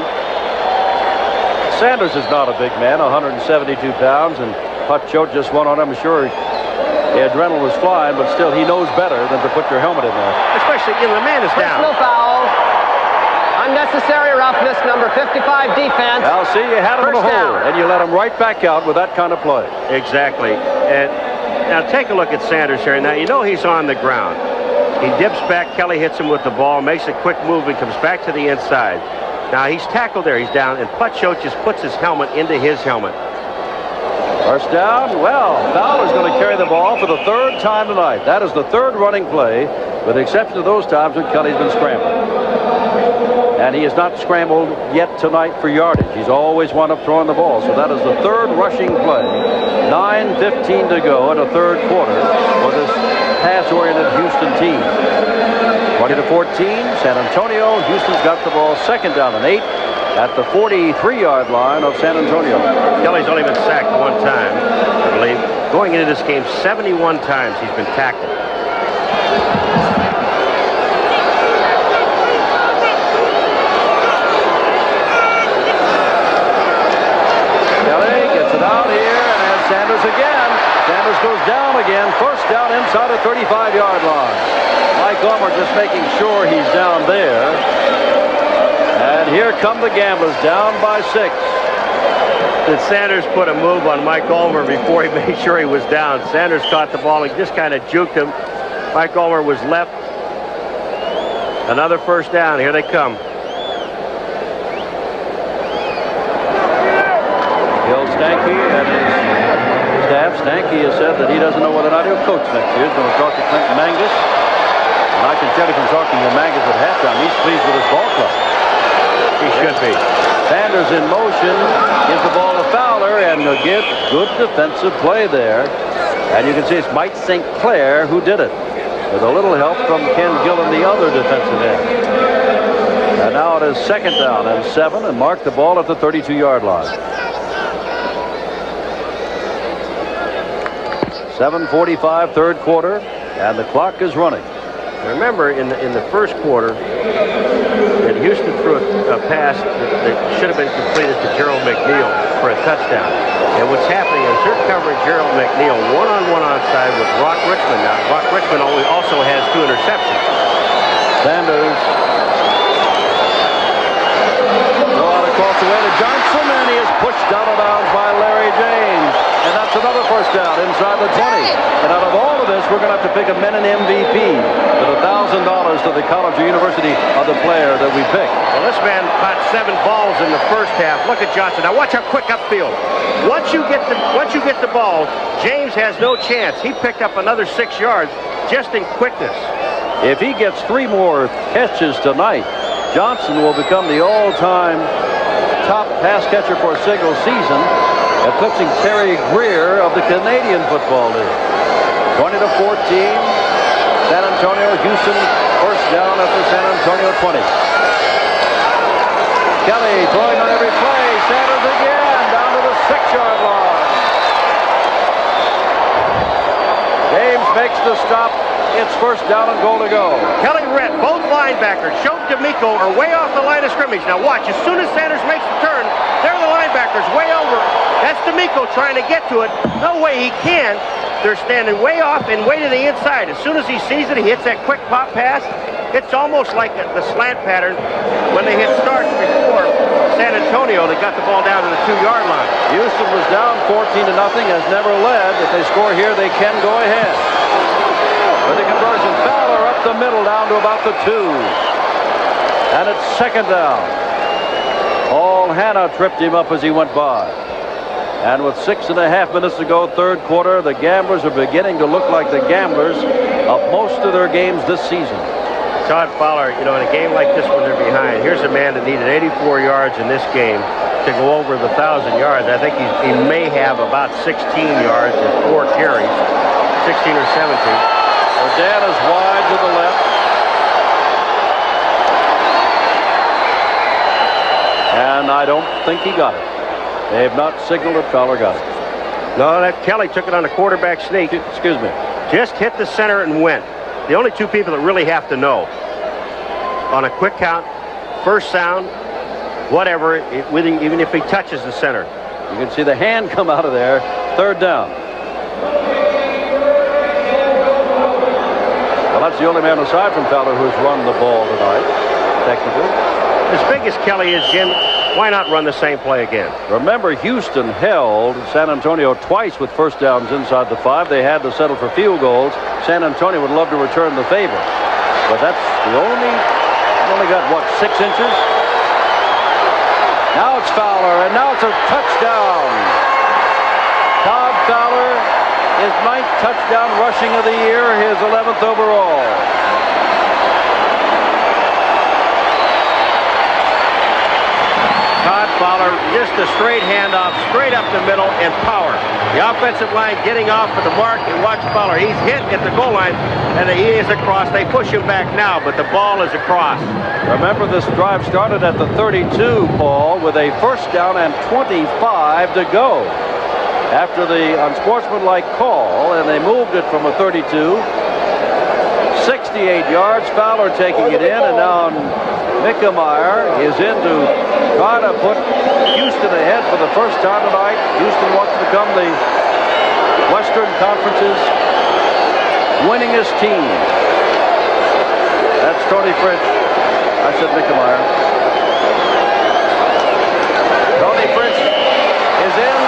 Sanders is not a big man, 172 pounds, and Putt Choate just went on him. I'm sure the adrenaline was flying, but still he knows better than to put your helmet in there. Especially, you know, the man is down. Personal foul. Unnecessary roughness, number 55 defense. Now, see, you had him in a First hole, down. and you let him right back out with that kind of play. Exactly. And now take a look at Sanders here. Now, you know he's on the ground. He dips back. Kelly hits him with the ball, makes a quick move, and comes back to the inside. Now, he's tackled there. He's down, and Putt Choate just puts his helmet into his helmet. First down. Well, Fowler's going to carry the ball for the third time tonight. That is the third running play, with the exception of those times when Kelly's been scrambling. And he has not scrambled yet tonight for yardage. He's always wound up throwing the ball. So that is the third rushing play. 9:15 to go in the third quarter for this pass-oriented Houston team. 20-14, San Antonio. Houston's got the ball second down and 8 at the 43-yard line of San Antonio. Kelly's only been sacked one time, I believe. Going into this game, 71 times he's been tackled. Sanders again. Sanders goes down again. First down inside the 35-yard line. Mike Ulmer just making sure he's down there. And here come the Gamblers, down by 6. Did Sanders put a move on Mike Ulmer before he made sure he was down? Sanders caught the ball and just kind of juked him. Mike Ulmer was left. Another first down. Here they come. Bill Stanky and his staff. Stanky has said that he doesn't know whether or not he'll coach next year. He's going to talk to Clinton Mangus. And I can tell you from talking to Mangus at halftime, he's pleased with his ball club. He should be. Sanders in motion, gives the ball to Fowler, and again, good defensive play there. And you can see it's Mike St. Clair who did it, with a little help from Ken Gillen, the other defensive end. And now it is 2nd down and 7, and Mark the ball at the 32-yard line. 7:45, third quarter, and the clock is running. Remember, in the first quarter, that Houston threw a pass that should have been completed to Gerald McNeil for a touchdown. And what's happening is they're covering Gerald McNeil one-on-one onside with Rock Richmond. Now, Rock Richmond also has 2 interceptions. Sanders. Go out across the way to Johnson, and he is pushed out of bounds by Larry James. And that's another first down inside the 20. And out of all of this, we're going to have to pick a Menon MVP with $1,000 to the college or university of the player that we pick. Well, this man caught 7 balls in the first half. Look at Johnson. Now watch how quick upfield. Once you get the ball, James has no chance. He picked up another 6 yards just in quickness. If he gets 3 more catches tonight, Johnson will become the all-time top pass catcher for a single season, eclipsing Terry Greer of the Canadian Football League. 20-14. San Antonio, Houston, first down at the San Antonio 20. Kelly throwing on every play. Sanders again down to the 6-yard line. James makes the stop. It's first down and goal to go. Kelly Rett, both linebackers, Shote D'Amico are way off the line of scrimmage. Now watch, as soon as Sanders makes the turn, there are the linebackers way over. That's D'Amico trying to get to it. No way he can. They're standing way off and way to the inside. As soon as he sees it, he hits that quick pop pass. It's almost like the slant pattern when they hit starts before San Antonio. They got the ball down to the 2-yard line. Houston was down 14-0, has never led. If they score here, they can go ahead. With the conversion, Fowler up the middle down to about the 2. And it's 2nd down. Paul Hanna tripped him up as he went by. And with 6.5 minutes to go, third quarter, the Gamblers are beginning to look like the Gamblers of most of their games this season. Todd Fowler, in a game like this when they're behind, here's a man that needed 84 yards in this game to go over the 1,000 yards. I think he may have about 16 yards in 4 carries, 16 or 17. Dan is wide to the left. And I don't think he got it. They have not signaled that Fowler got it. No, that Kelly took it on a quarterback sneak. Excuse me. Just hit the center and went. The only 2 people that really have to know. On a quick count, first sound, whatever, even if he touches the center. You can see the hand come out of there. Third down. Well, that's the only man aside from Fowler who's run the ball tonight, technically. As big as Kelly is, Jim, why not run the same play again? Remember, Houston held San Antonio twice with first downs inside the 5. They had to settle for field goals. San Antonio would love to return the favor. But that's the only got, what, 6 inches? Now it's Fowler, and now it's a touchdown. Todd Fowler, his 9th touchdown rushing of the year, his 11th overall. Todd Fowler, just a straight handoff, straight up the middle, and power. The offensive line getting off for the mark, and watch Fowler. He's hit at the goal line, and he is across. They push him back now, but the ball is across. Remember, this drive started at the 32, Paul, with a first down and 25 to go. After the unsportsmanlike call, and they moved it from a 32. 68 yards, Fowler taking it in, and now Mickemeyer is in to try to put Houston ahead for the first time tonight. Houston wants to become the Western Conference's winningest team. That's Tony French. I said Mickemeyer. Tony French is in,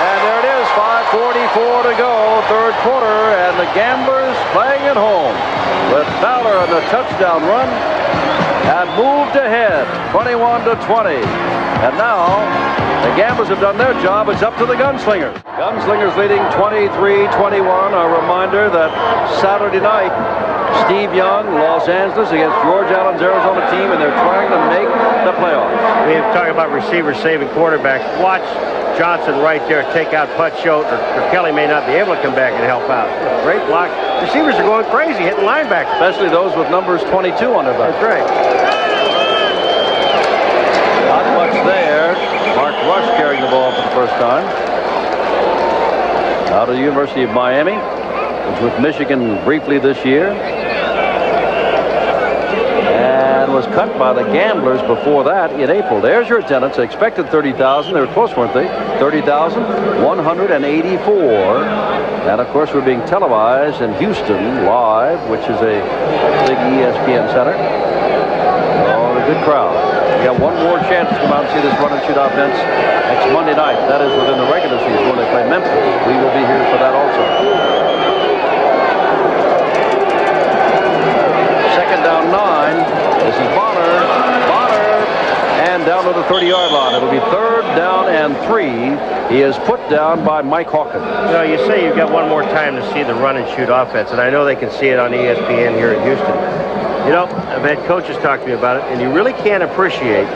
and there it is, 5:44 to go, third quarter, and the Gamblers playing at home with Fowler on the touchdown run. And moved ahead, 21-20. And now The Gamblers have done their job. It's up to the Gunslingers. Gunslingers leading 23-21. A reminder that Saturday night, Steve Young, Los Angeles against George Allen's Arizona team, and they're trying to make the playoffs. We have talked about receivers saving quarterbacks. Watch Johnson right there take out Putchote, or Kelly may not be able to come back and help out. Great block. Receivers are going crazy hitting linebackers. Especially those with numbers 22 on their back. That's right. Not much there. Mark Rush carrying the ball for the first time. Out of the University of Miami. Was with Michigan briefly this year. And was cut by the Gamblers before that in April. There's your attendance. They expected 30,000. They were close, weren't they? 30,184. And, of course, we're being televised in Houston live, which is a big ESPN center. Oh, a good crowd. We got one more chance to come out and see this run and shoot offense next Monday night. That is within the regular season when they play Memphis. We will be here for that also. Second down 9. This is Bonner. And down to the 30-yard line. It'll be third down and 3. He is put down by Mike Hawkins. You know, you say you've got one more time to see the run and shoot offense, and I know they can see it on ESPN here in Houston. You know, I've had coaches talk to me about it, and you really can't appreciate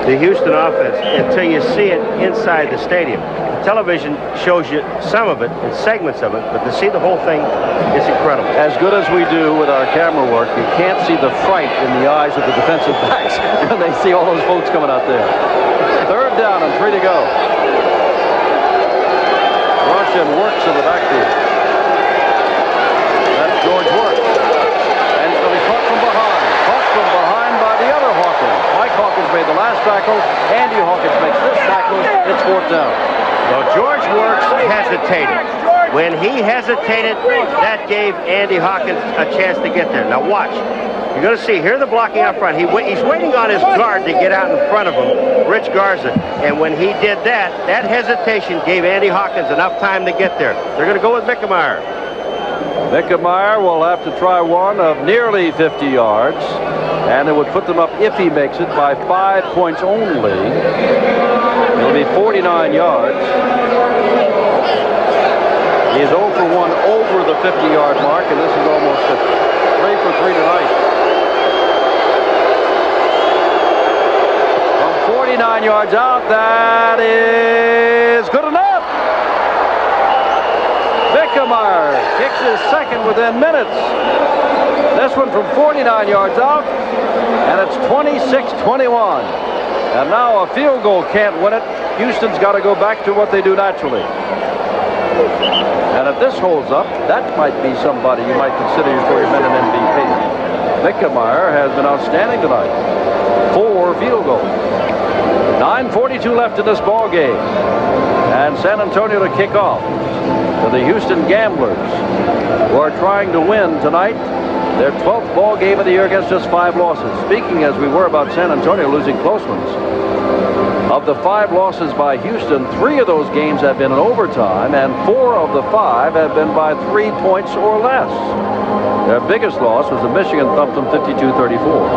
the Houston offense until you see it inside the stadium. The television shows you some of it and segments of it, but to see the whole thing, it's incredible. As good as we do with our camera work, you can't see the fright in the eyes of the defensive backs when they see all those folks coming out there. Third down and 3 to go. Russian works in the backfield. That's George Works. And so he's caught from behind. Caught from behind by the other Hawkins. Mike Hawkins made the last tackle. Andy Hawkins makes this tackle. It's fourth down. Well, George Works hesitated. When he hesitated, that gave Andy Hawkins a chance to get there. Now watch. You're going to see here the blocking out front. He's waiting on his guard to get out in front of him, Rich Garza. And when he did that, that hesitation gave Andy Hawkins enough time to get there. They're going to go with Mickemeyer. Mickemeyer will have to try one of nearly 50 yards. And it would put them up, if he makes it, by 5 points only. It'll be 49 yards. He is 0 for 1 over the 50-yard mark, and this is almost 50. 3 for 3 tonight. From 49 yards out, that is good enough. Mickemeyer kicks his second within minutes. This one from 49 yards out, and it's 26-21. And now a field goal can't win it. Houston's got to go back to what they do naturally. And if this holds up, that might be somebody you might consider for your minute MVP. Mickemeyer has been outstanding tonight. 4 field goals. 9:42 left in this ball game. And San Antonio to kick off to the Houston Gamblers, who are trying to win tonight. Their 12th ball game of the year against just 5 losses. Speaking as we were about San Antonio losing close ones. Of the 5 losses by Houston, 3 of those games have been in overtime, and 4 of the 5 have been by 3 points or less. Their biggest loss was the Michigan thumped them 52-34.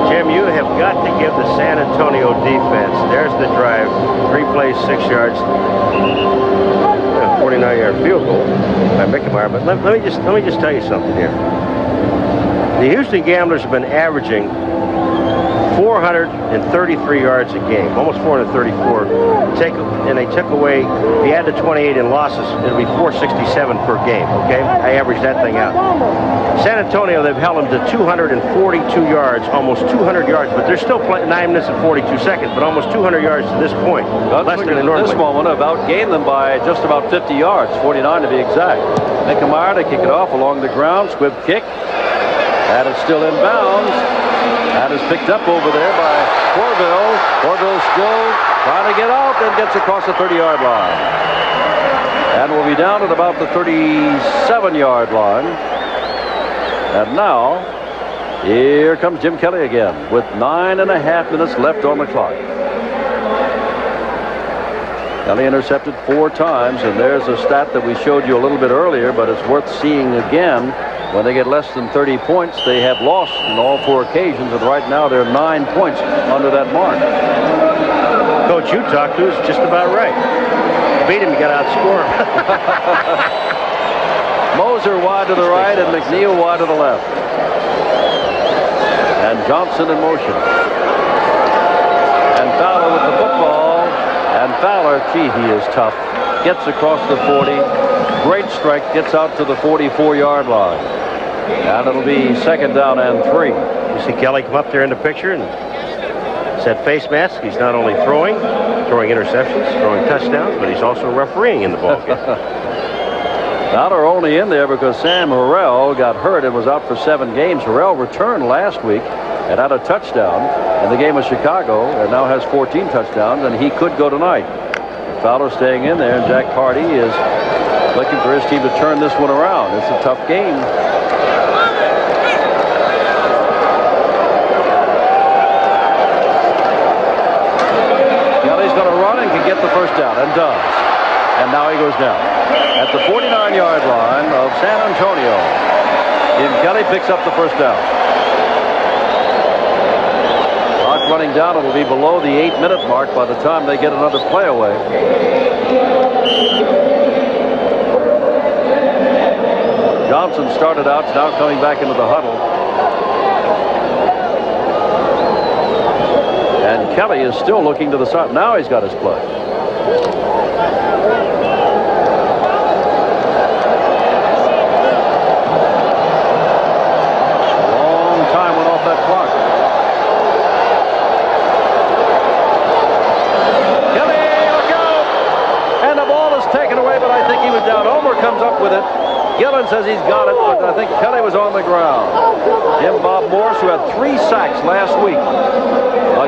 Jim, you have got to give the San Antonio defense. There's the drive. 3 plays, 6 yards. 49-yard field goal by Mickemeyer. But let me just tell you something here. The Houston Gamblers have been averaging 433 yards a game, almost 434. And they took away, if you add the 28 in losses, it'll be 467 per game, okay? I averaged that thing out. San Antonio, they've held them to 242 yards, almost 200 yards, but they're still playing 9 minutes and 42 seconds, but almost 200 yards to this point. Less than the this moment have outgained them by just about 50 yards, 49 to be exact. Mickemeyer to kick it off along the ground, squib kick. That is still in bounds. That is picked up over there by Corville. Corville still trying to get out and gets across the 30-yard line. And will be down at about the 37-yard line. And now, here comes Jim Kelly again with 9.5 minutes left on the clock. Kelly intercepted 4 times, and there's a stat that we showed you a little bit earlier, but it's worth seeing again. When they get less than 30 points, they have lost in all 4 occasions, and right now they're 9 points under that mark. Coach you talked to is just about right. Beat him, you got to outscore him. Moser wide to the right and McNeil wide to the left. And Johnson in motion. And Fowler with the football. And Fowler, gee, he is tough. Gets across the 40. Great strength. Gets out to the 44-yard line. And it'll be 2nd down and 3. You see Kelly come up there in the picture and said face mask. He's not only throwing interceptions, throwing touchdowns, but he's also refereeing in the ball game. Now they're only in there because Sam Harrell got hurt and was out for 7 games. Harrell returned last week and had a touchdown in the game of Chicago and now has 14 touchdowns, and he could go tonight. Fowler staying in there, and Jack Party is looking for his team to turn this one around. It's a tough game. Kelly's going to run and can get the first down, and does. And now he goes down at the 49-yard line of San Antonio. Jim Kelly picks up the first down. Clock running down. It'll be below the 8-minute mark by the time they get another play away. Johnson started out, now coming back into the huddle. And Kelly is still looking to the side. Now he's got his play. Gillen says he's got it, but I think Kelly was on the ground. Jim Bob Morris, who had 3 sacks last week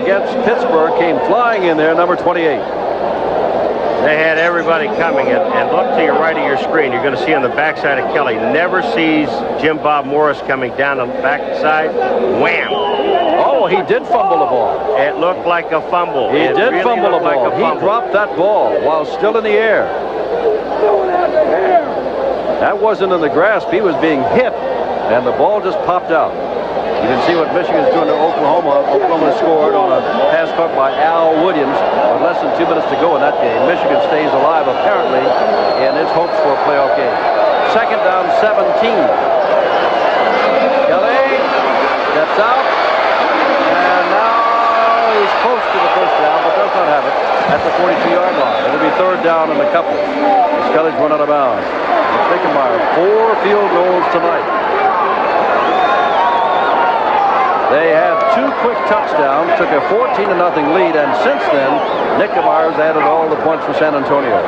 against Pittsburgh, came flying in there, number 28. They had everybody coming, and look to your right of your screen. You're going to see on the backside of Kelly. Never sees Jim Bob Morris coming down the backside. Wham! Oh, he did fumble the ball. It looked like a fumble. He did fumble the ball. He dropped that ball while still in the air. That wasn't in the grasp. He was being hit, and the ball just popped out. You can see what Michigan's doing to Oklahoma. Oklahoma scored on a pass caught by Al Williams with less than 2 minutes to go in that game. Michigan stays alive, apparently, in its hopes for a playoff game. 2nd down, 17. Kelly steps out, and now he's close to the first down, but does not have it at the 42-yard line. It'll be 3rd down and a couple. Kelly's run out of bounds. Thickenmeyer, 4 field goals tonight. They had 2 quick touchdowns, took a 14-0 lead, and since then, Thickenmeyer's added all the points for San Antonio.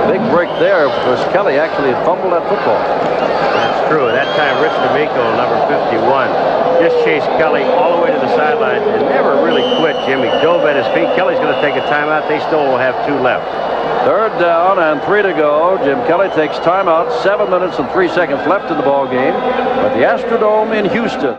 Big break there because Kelly actually had fumbled that football. That's true. At that time, Rich D'Amico, number 51, just chased Kelly all the way to the sideline and never really quit. Jimmy dove at his feet. Kelly's going to take a timeout. They still will have 2 left. 3rd down and 3 to go. Jim Kelly takes timeout. 7 minutes and 3 seconds left in the ball game at the Astrodome in Houston.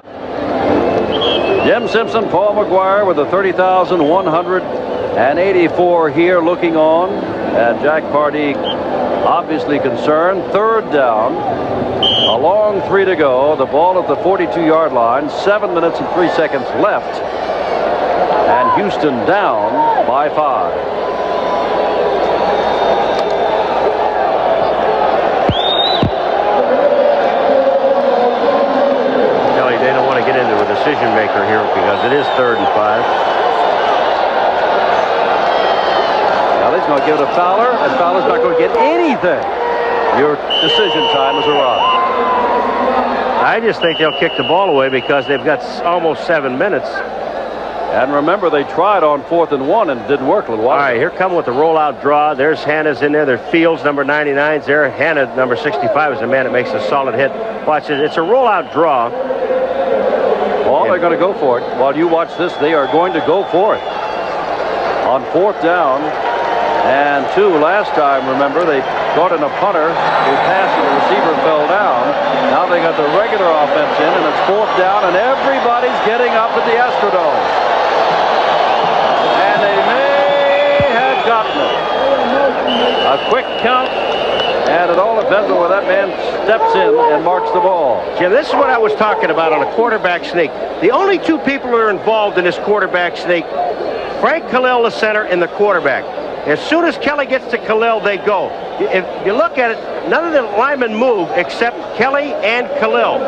Jim Simpson, Paul McGuire with the 30,184 here looking on, and Jack Pardee obviously concerned. 3rd down, a long 3 to go. The ball at the 42-yard line. 7 minutes and 3 seconds left, and Houston down by 5. Decision maker here because it is 3rd and 5. Kelly's going to give it to Fowler, and Fowler's not going to get anything. Your decision time has arrived. I just think they'll kick the ball away because they've got almost 7 minutes. And remember, they tried on 4th and 1 and it didn't work a little while. All right, here come with the rollout draw. There's Hanna's in there. There's Fields, number 99's there. Hanna, number 65, is the man that makes a solid hit. Watch it. It's a rollout draw. Well, they're going to go for it. While you watch this, they are going to go for it. On 4th down and 2 last time, remember, they brought in a punter who passed and the receiver fell down. Now they got the regular offense in, and it's 4th down, and everybody's getting up at the Astrodome. And they may have gotten it. A quick count, And it all depends on where that man steps in and marks the ball. Jim, this is what I was talking about on a quarterback sneak. The only two people who are involved in this quarterback sneak, Frank Khalil, the center, and the quarterback. As soon as Kelly gets to Khalil, they go. If you look at it, none of the linemen move except Kelly and Khalil.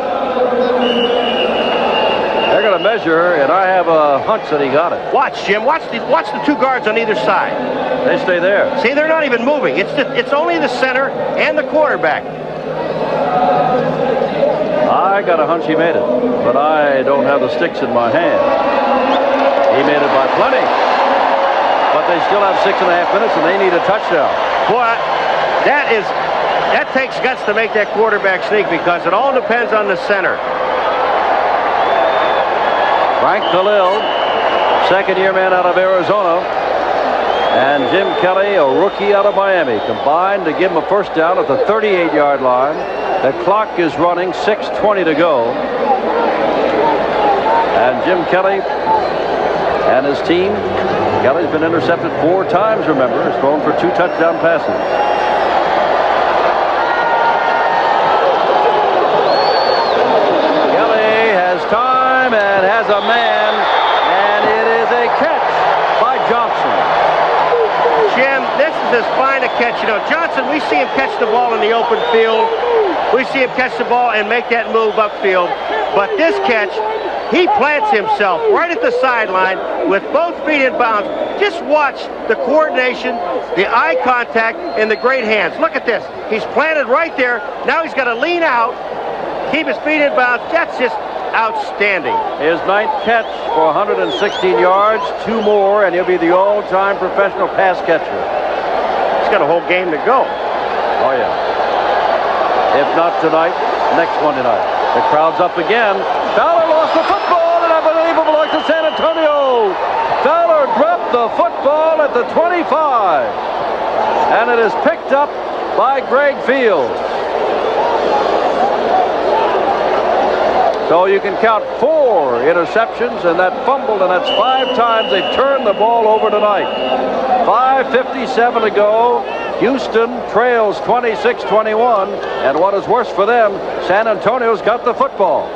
They're going to measure, and I have a hunch that he got it. Watch, Jim. Watch the two guards on either side. They stay there. See, they're not even moving. It's only the center and the quarterback. I got a hunch he made it, but I don't have the sticks in my hand. He made it by plenty. But they still have 6.5 minutes, and they need a touchdown. Boy, that takes guts to make that quarterback sneak because it all depends on the center. Frank Khalil, second-year man out of Arizona, and Jim Kelly, a rookie out of Miami, combined to give him a first down at the 38-yard line. The clock is running, 6:20 to go. And Jim Kelly and his team, Kelly's been intercepted 4 times, remember, has thrown for 2 touchdown passes. Kelly has time and has a man, and it is a catch by Johnson. Jim, this is as fine a catch. You know, Johnson, we see him catch the ball in the open field. We see him catch the ball and make that move upfield. But this catch, he plants himself right at the sideline with both feet in bounds. Just watch the coordination, the eye contact, and the great hands. Look at this. He's planted right there. Now he's got to lean out, keep his feet in bounds. That's just outstanding. His 9th catch for 116 yards, 2 more, and he'll be the all-time professional pass catcher. He's got a whole game to go. Oh, yeah. If not tonight, next Monday night. The crowd's up again. Fowler lost the football, and I believe it belongs to San Antonio. Fowler dropped the football at the 25, and it is picked up by Greg Fields. So you can count 4 interceptions and that fumble, and that's 5 times they've turned the ball over tonight. 5:57 to go. Houston trails 26-21, and what is worse for them, San Antonio's got the football.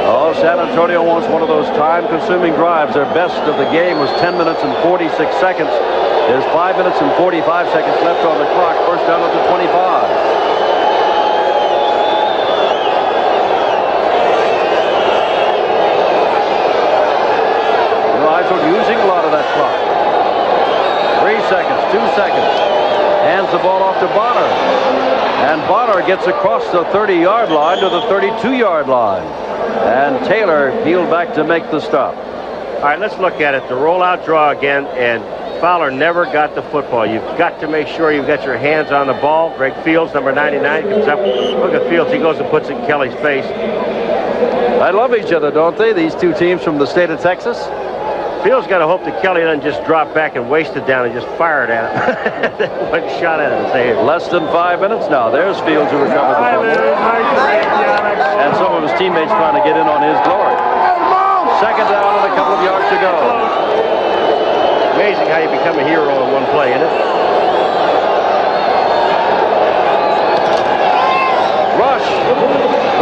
Oh, San Antonio wants one of those time-consuming drives. Their best of the game was 10 minutes and 46 seconds. There's 5 minutes and 45 seconds left on the clock. First down at the 25. Using a lot of that clock. 3 seconds, 2 seconds. Hands the ball off to Bonner. And Bonner gets across the 30-yard line to the 32-yard line. And Taylor peeled back to make the stop. All right, let's look at it. The rollout draw again, and Fowler never got the football. You've got to make sure you've got your hands on the ball. Greg Fields, number 99, comes up. Look at Fields. He goes and puts it in Kelly's face. They love each other, don't they? These two teams from the state of Texas. Fields got to hope that Kelly doesn't just drop back and waste it down and just fire it at him. One shot at him and say, less than 5 minutes now. There's Fields who recovered the fumble. And some of his teammates trying to get in on his glory. Second down and a couple of yards to go. Amazing how you become a hero in one play, isn't it? Rush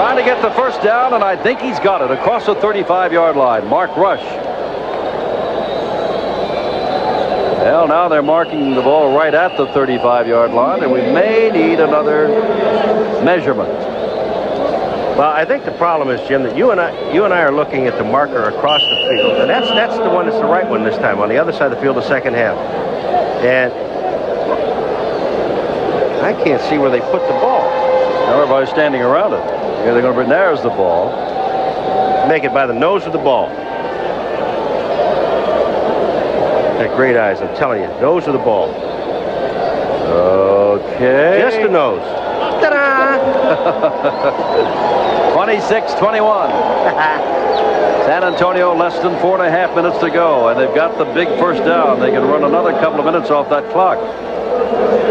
trying to get the first down, and I think he's got it across the 35-yard line. Mark Rush. Well, now they're marking the ball right at the 35-yard line, and we may need another measurement. Well, I think the problem is, Jim, that you and I are looking at the marker across the field, and that's the one that's the right one this time, on the other side of the field, the second half. And I can't see where they put the ball. Everybody's standing around it. Here they're going to bring, there's the ball. Make it by the nose of the ball. Got great eyes, I'm telling you. Nose of the ball. Okay. Just the nose. Ta-da! 26-21. San Antonio less than 4.5 minutes to go, and they've got the big first down. They can run another couple of minutes off that clock.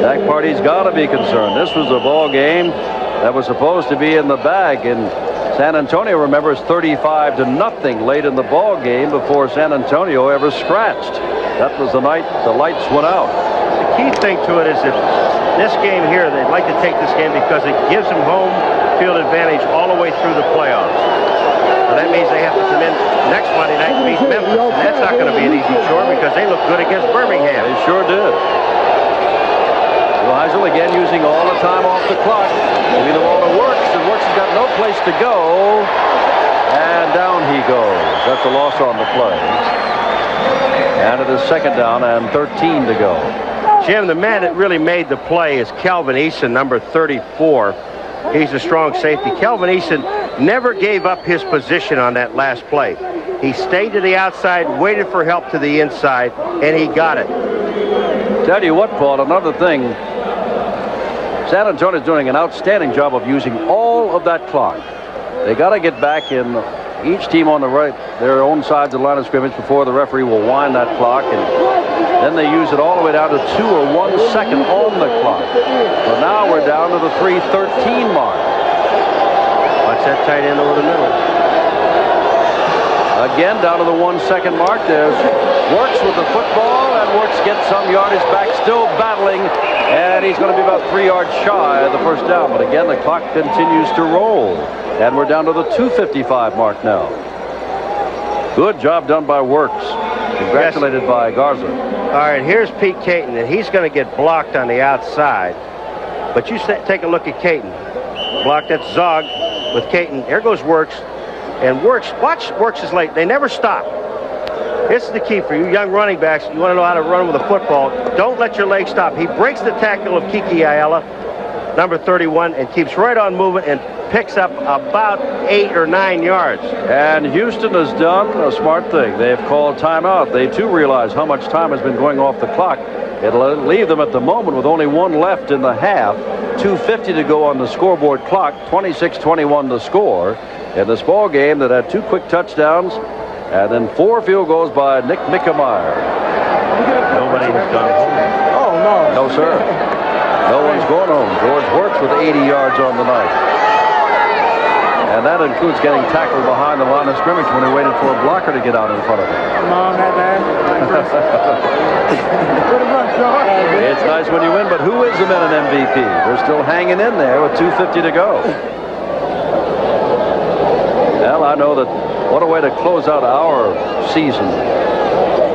That party's got to be concerned. This was a ball game that was supposed to be in the bag in San Antonio, remember, is 35-0 late in the ball game before San Antonio ever scratched. That was the night the lights went out. The key thing to it is that this game here, they'd like to take this game because it gives them home field advantage all the way through the playoffs. So that means they have to come in next Monday night and beat Memphis. And that's not going to be an easy chore because they look good against Birmingham. They sure did. Heisel again using all the time off the clock. Giving the ball to Works, and Works has got no place to go. And down he goes. That's a loss on the play. And it is second down and 13 to go. Jim, the man that really made the play is Calvin Eason, number 34. He's a strong safety. Calvin Eason never gave up his position on that last play. He stayed to the outside, waited for help to the inside, and he got it. Tell you what, Paul, another thing, San Antonio is doing an outstanding job of using all of that clock. They got to get back in, each team on the right, their own sides of the line of scrimmage before the referee will wind that clock, and then they use it all the way down to 2 or 1 second on the clock. But now we're down to the 3:13 mark. Watch that tight end over the middle. Again, down to the 1 second mark. There's Works with the football, and Works gets some yardage back, still battling, and he's going to be about 3 yards shy of the first down. But again, the clock continues to roll, and we're down to the 2:55 mark now. Good job done by Works. Congratulated by Garza. All right, here's Pete Caton, and he's going to get blocked on the outside. But you take a look at Caton. Blocked at Zog with Caton. There goes Works. And Works, watch Works' leg. They never stop. This is the key for you young running backs. You want to know how to run with a football. Don't let your leg stop. He breaks the tackle of Kiki Ayala, number 31, and keeps right on moving and picks up about 8 or 9 yards. And Houston has done a smart thing. They have called timeout. They too realize how much time has been going off the clock. It'll leave them at the moment with only 1 left in the half. 2:50 to go on the scoreboard clock. 26-21 to score in this ball game that had 2 quick touchdowns and then 4 field goals by Nick Mickemeyer. Nobody has gone home. Oh, no. No, sir. No one's going home. George Works with 80 yards on the night. And that includes getting tackled behind the line of scrimmage when he waited for a blocker to get out in front of him. Come on, that man. It's nice when you win, but who is the minute MVP? They're still hanging in there with 2:50 to go. Well, I know that what a way to close out our season.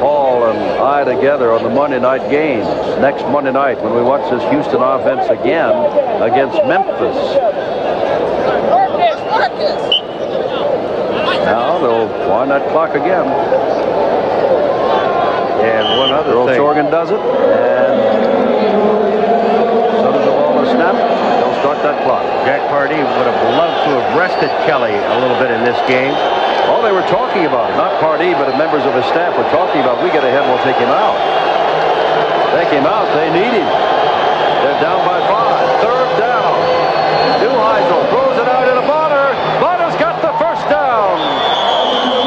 Paul and I together on the Monday night games. Next Monday night when we watch this Houston offense again against Memphis. Now they'll wind that clock again. And one other Earl thing. Sorgan does it, and so does the ball is snapped. They'll start that clock. Jack Pardee would have loved to have rested Kelly a little bit in this game. Oh, they were talking about it. Not Pardee, but members of his staff were talking about, we get ahead, we'll take him out. Take him out. They need him. They're down by 5. Third down. Neuheisel throws it out into Bonner. Bonner's got the first down.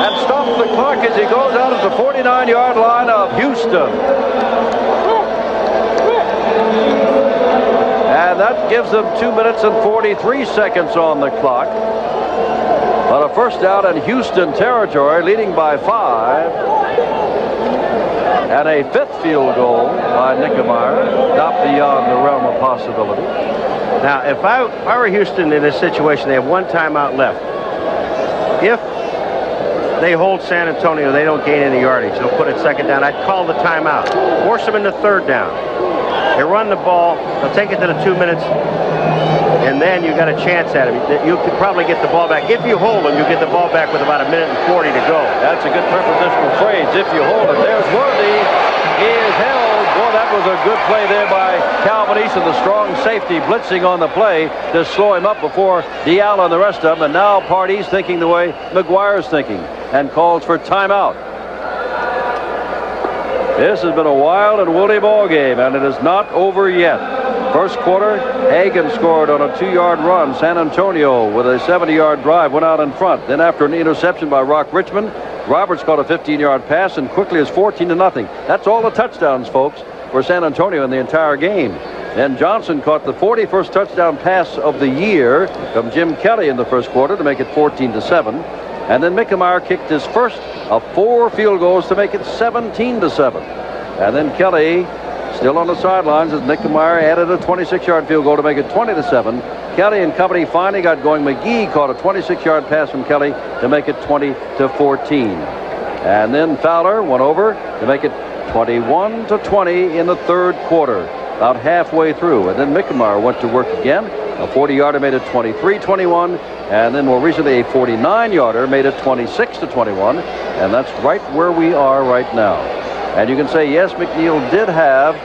And stops the clock as he goes out at the 49-yard line of Houston. And that gives them 2 minutes and 43 seconds on the clock. On a first down in Houston territory, leading by 5. And a 5th field goal by Mickemeyer, not beyond the realm of possibility. Now, if I were Houston in this situation, they have 1 timeout left. If they hold San Antonio, they don't gain any yardage. They'll put it second down. I'd call the timeout. Force them into third down. They run the ball. They'll take it to the 2 minutes. And then you got a chance at him. You could probably get the ball back. If you hold him, you get the ball back with about 1 minute and 40 to go. That's a good prepositional phrase. If you hold it. There's Worthy. He is held. Boy, that was a good play there by Calvin Eason, the strong safety, blitzing on the play to slow him up before Diallo and the rest of them. And now Pardee's thinking the way McGuire's thinking and calls for timeout. This has been a wild and woolly ball game, and it is not over yet. First quarter, Hagan scored on a 2-yard run. San Antonio with a 70-yard drive went out in front. Then after an interception by Rock Richmond, Roberts caught a 15-yard pass and quickly is 14-0. That's all the touchdowns, folks, for San Antonio in the entire game. Then Johnson caught the 41st touchdown pass of the year from Jim Kelly in the first quarter to make it 14-7. And then Mickemeyer kicked his first of 4 field goals to make it 17-7. And then Kelly still on the sidelines as Mickemeyer added a 26-yard field goal to make it 20-7. Kelly and company finally got going. McGee caught a 26-yard pass from Kelly to make it 20-14. And then Fowler went over to make it 21-20 in the third quarter, about halfway through. And then Mickemeyer went to work again. A 40-yarder made it 23-21. And then more recently, a 49-yarder made it 26-21. And that's right where we are right now. And you can say, yes, McNeil did have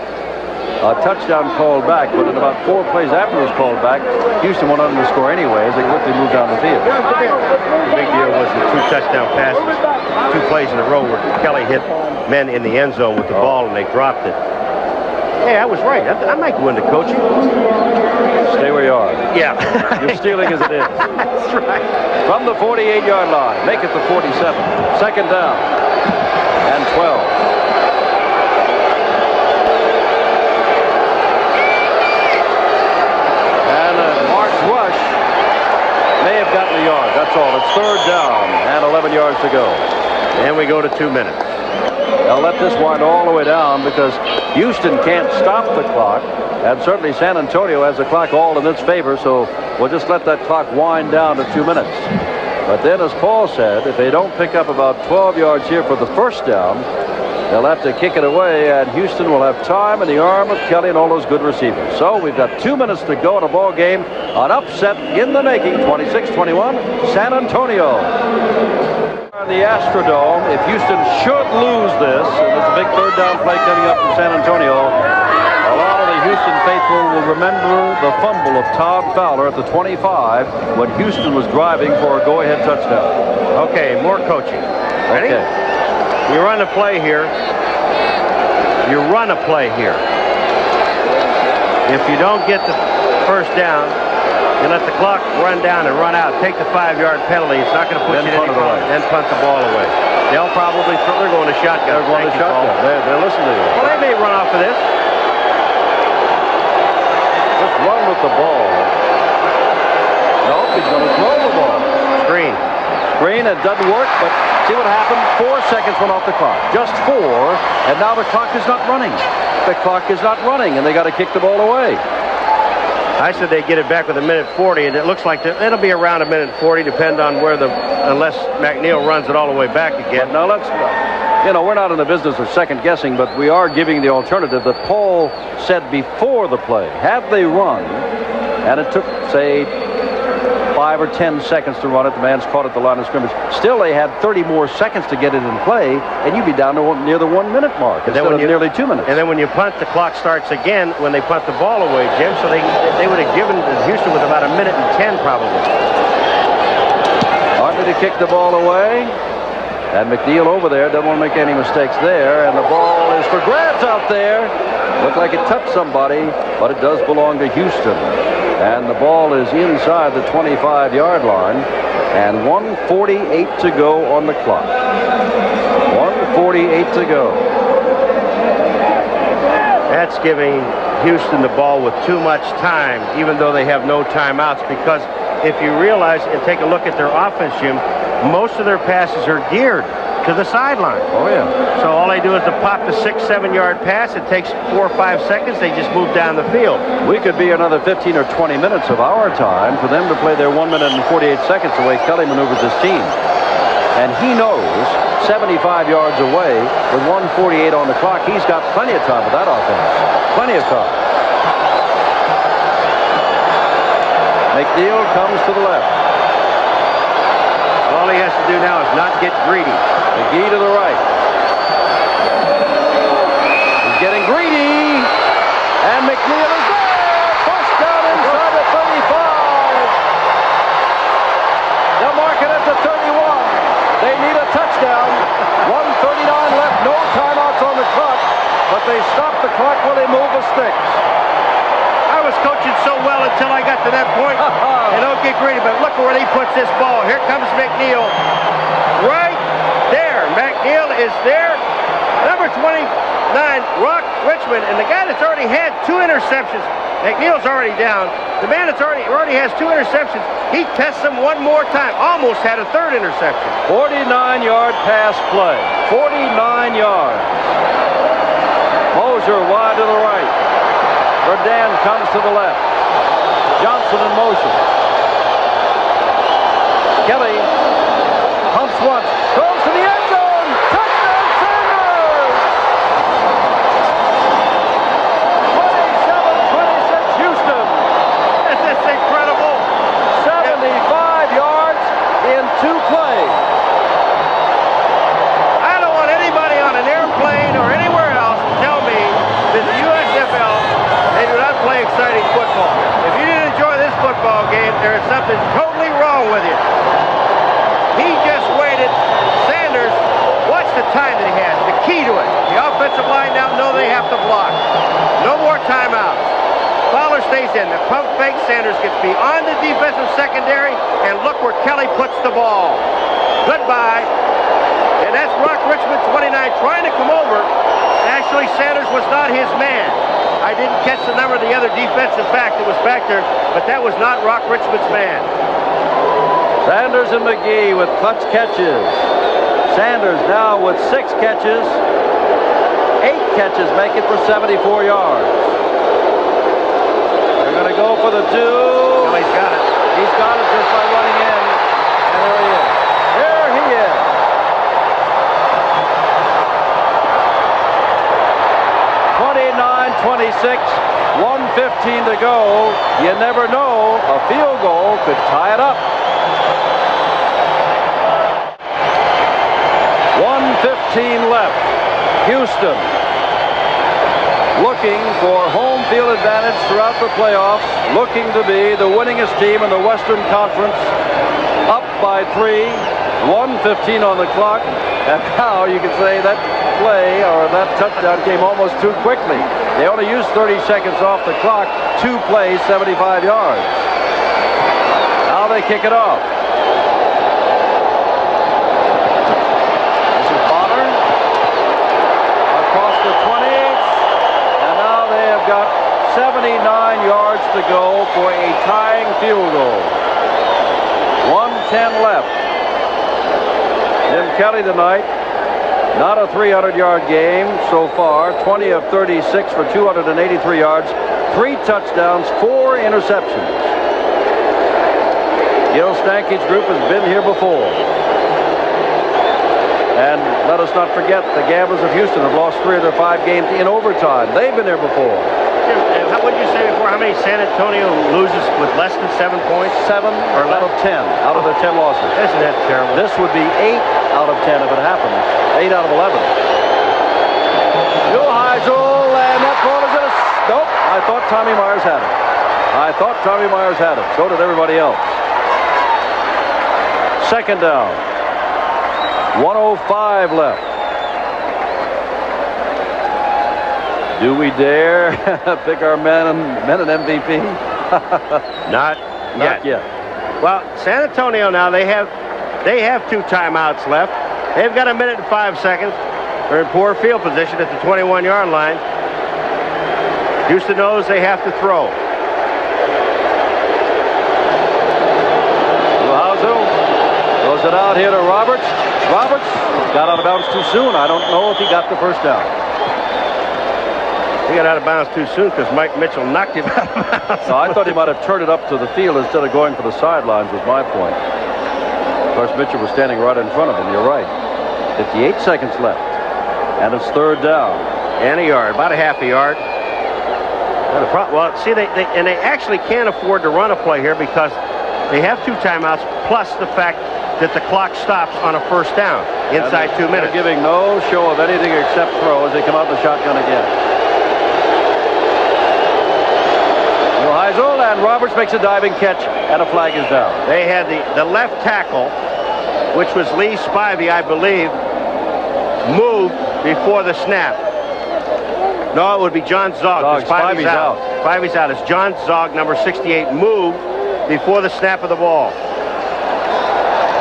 a touchdown called back, but in about 4 plays after it was called back, Houston went on to score anyway as they quickly moved down the field. The big deal was the 2 touchdown passes, 2 plays in a row where Kelly hit men in the end zone with the ball and they dropped it. Hey, I was right. I might go into coaching. Stay where you are. Yeah. You're stealing as it is. That's right. From the 48-yard line, make it the 47. Second down and 12. Gotten a yard. That's all. It's third down and 11 yards to go. And we go to 2 minutes. They'll let this wind all the way down because Houston can't stop the clock, and certainly San Antonio has the clock all in its favor, so we'll just let that clock wind down to 2 minutes. But then, as Paul said, if they don't pick up about 12 yards here for the first down, they'll have to kick it away, and Houston will have time in the arm of Kelly and all those good receivers. So we've got 2 minutes to go in a ball game. An upset in the making, 26-21, San Antonio. The Astrodome, if Houston should lose this, and there's a big third down play coming up from San Antonio, a lot of the Houston faithful will remember the fumble of Todd Fowler at the 25 when Houston was driving for a go-ahead touchdown. Okay, more coaching. Ready? Okay. You run a play here. You run a play here. If you don't get the first down, you let the clock run down and run out. Take the 5-yard penalty. It's not going to put you in any problem. Then punt the ball away. They'll probably they're going to shotgun. They're going to shotgun. They're listening to you. Well, they may run off of this. Just run with the ball. No, he's going to throw the ball. Screen. It doesn't work, but see what happened? 4 seconds went off the clock. Just 4, and now the clock is not running. The clock is not running, and they got to kick the ball away. I said they get it back with 1:40, and it looks like it'll be around 1:40, depend on where unless McNeil runs it all the way back again. But now let's, we're not in the business of second guessing, but we are giving the alternative that Paul said before the play. Had they run, and it took, say, 5 or 10 seconds to run it, the man's caught at the line of scrimmage. Still, they had 30 more seconds to get it in play, and you'd be down to near the 1 minute mark instead of nearly 2 minutes. And then when you punt, the clock starts again when they punt the ball away, Jim. So they would have given Houston with about 1:10 probably. Hartley to kick the ball away, and McNeil over there doesn't want to make any mistakes there, and the ball is for grabs out there. Looked like it touched somebody, but it does belong to Houston. And the ball is inside the 25-yard line, and 1:48 to go on the clock. 1:48 to go. That's giving Houston the ball with too much time, even though they have no timeouts, because if you realize and take a look at their offense, Jim, most of their passes are geared to the sideline. Oh, yeah. So all they do is to pop the 6-7 yard pass. It takes 4 or 5 seconds. They just move down the field. We could be another 15 or 20 minutes of our time for them to play their 1 minute and 48 seconds the way Kelly maneuvers his team. And he knows 75 yards away with 1:48 on the clock, he's got plenty of time with that offense. Plenty of time. McNeil comes to the left. All he has to do now is not get greedy. McGee to the right. He's getting greedy. And McNeil is there. First down inside the 35. They'll mark it at the 31. They need a touchdown. 1:39 left. No timeouts on the clock. But they stop the clock when they move the sticks. I was coaching so well until I got to that point. And don't get greedy, but look where he puts this ball. Here comes McNeil. Right there. McNeil is there. Number 29, Rock Richmond, and the guy that's already had 2 interceptions, McNeil's already down. The man that's already has 2 interceptions, he tests him one more time. Almost had a 3rd interception. 49-yard pass play. 49 yards. Mosier wide to the right. Verdun comes to the left. Johnson in motion. Kelly pumps once, goes to the end zone. Touchdown, Sanders! 27-26 Houston. This is incredible. 75 yards in 2 plays. I don't want anybody on an airplane or anywhere else to tell me that the USFL, they do not play exciting football. If you didn't enjoy this football game, there is something totally wrong with you. He just waited. Sanders, watch the time that he has. The key to it. The offensive line now know they have to block. No more timeouts. Fowler stays in. The pump fake. Sanders gets beyond the defensive secondary, and look where Kelly puts the ball. Goodbye. And that's Rock Richmond, 29, trying to come over. Actually, Sanders was not his man. I didn't catch the number of the other defensive back that was back there, but that was not Rock Richmond's man. Sanders and McGee with clutch catches. Sanders now with 6 catches. 8 catches make it for 74 yards. They're going to go for the 2. Well, he's got it. He's got it just by running in. And there he is. There he is. .26, 1:15 to go. You never know. A field goal could tie it up. 1:15 left. Houston looking for home field advantage throughout the playoffs, looking to be the winningest team in the Western Conference, up by 3, 1:15 on the clock, and now you can say that play or that touchdown came almost too quickly. They only used 30 seconds off the clock, 2 plays, 75 yards. Now they kick it off. The 20, and now they have got 79 yards to go for a tying field goal. 1:10 left. Jim Kelly tonight, not a 300-yard game so far. 20 of 36 for 283 yards, 3 touchdowns, 4 interceptions. Gil Stanky's group has been here before. And let us not forget, the Gamblers of Houston have lost 3 of their 5 games in overtime. They've been there before. What did you say before? How many San Antonio loses with less than 7 points? 7 or out of 10 out of their 10 losses. Isn't that terrible? This would be 8 out of 10 if it happens. 8 out of 11. Heisel, and that ball is in a... Nope, I thought Tommy Myers had it. I thought Tommy Myers had it. So did everybody else. 2nd down. 1:05 left. Do we dare pick our men and MVP? Not yet. Well, San Antonio now, they have 2 timeouts left. They've got 1 minute and 5 seconds. They're in poor field position at the 21-yard line. Houston knows they have to throw. Throws it out here to Roberts. Roberts got out of bounds too soon. I don't know if he got the 1st down. He got out of bounds too soon because Mike Mitchell knocked him out of bounds. No, I thought he might have turned it up to the field instead of going for the sidelines, was my point. Of course, Mitchell was standing right in front of him. You're right. 58 seconds left. And it's 3rd down. And a yard, about a half a yard. Well, see, they actually can't afford to run a play here because they have 2 timeouts, plus the fact that the clock stops on a 1st down inside 2 minutes. They're giving no show of anything except throw as they come out in the shotgun again. Heisel, and Roberts makes a diving catch, and a flag is down. They had the left tackle, which was Lee Spivey, I believe, moved before the snap. No, it would be John Zog. Spivey's out. Spivey's out. It's John Zog, number 68, moved before the snap of the ball.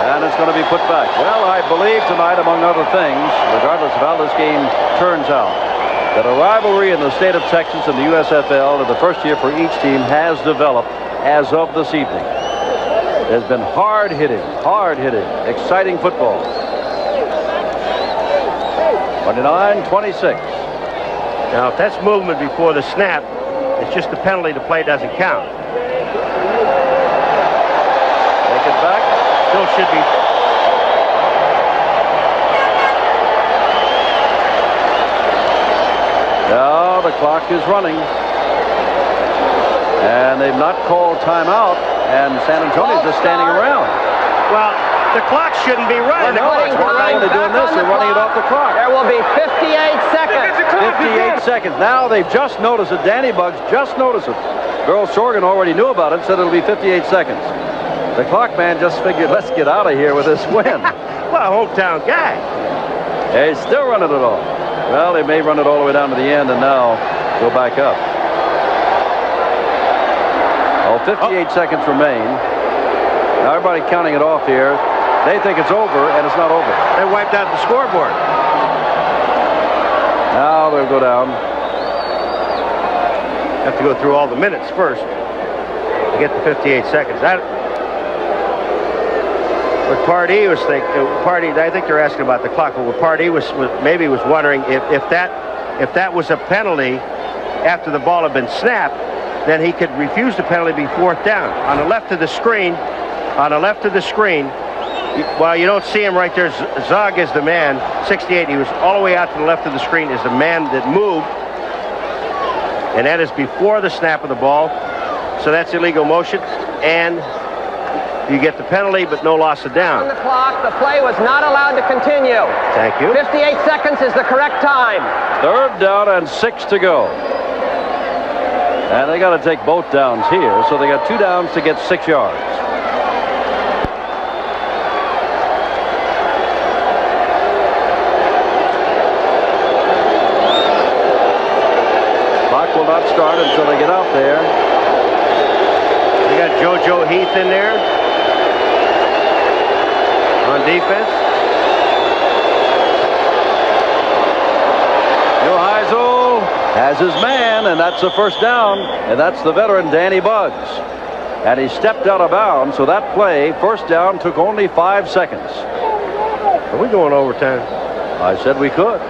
And it's going to be put back. Well, I believe tonight, among other things, regardless of how this game turns out, that a rivalry in the state of Texas and the USFL in the first year for each team has developed as of this evening. There's been hard-hitting, exciting football. 29-26. Now, if that's movement before the snap, it's just a penalty. The play doesn't count. Take it back. Still should be. Now the clock is running. And they've not called timeout. And San Antonio's just standing around. Well, the clock shouldn't be running. No, it's not only doing this, they're running it off the clock. There will be 58 seconds. 58 seconds. Now they've just noticed it. Danny Bugs just noticed it. Earl Sorgan already knew about it, said it'll be 58 seconds. The clock man just figured, let's get out of here with this win. Well, hometown guy. He's still running it off. Well, they may run it all the way down to the end and now go back up. Oh, 58 seconds remain. Now everybody counting it off here. They think it's over, and it's not over. They wiped out the scoreboard. Now they'll go down. Have to go through all the minutes first to get the 58 seconds. What Pardee was thinking, I think they're asking about the clock, but what Pardee was maybe wondering if that was a penalty after the ball had been snapped, then he could refuse the penalty, be fourth down. On the left of the screen, well, you don't see him right there. Zog is the man, 68. He was all the way out to the left of the screen, is the man that moved. And that is before the snap of the ball. So that's illegal motion. And you get the penalty, but no loss of down. On the clock, the play was not allowed to continue. Thank you. 58 seconds is the correct time. Third down and 6 to go. And they got to take both downs here, so they got 2 downs to get 6 yards. Clock will not start until they get out there. You got JoJo Heath in there on defense. Heisel has his man, and that's the first down, and that's the veteran Danny Bugs. And he stepped out of bounds, so that play, first down, took only 5 seconds. Are we going overtime? I said we could.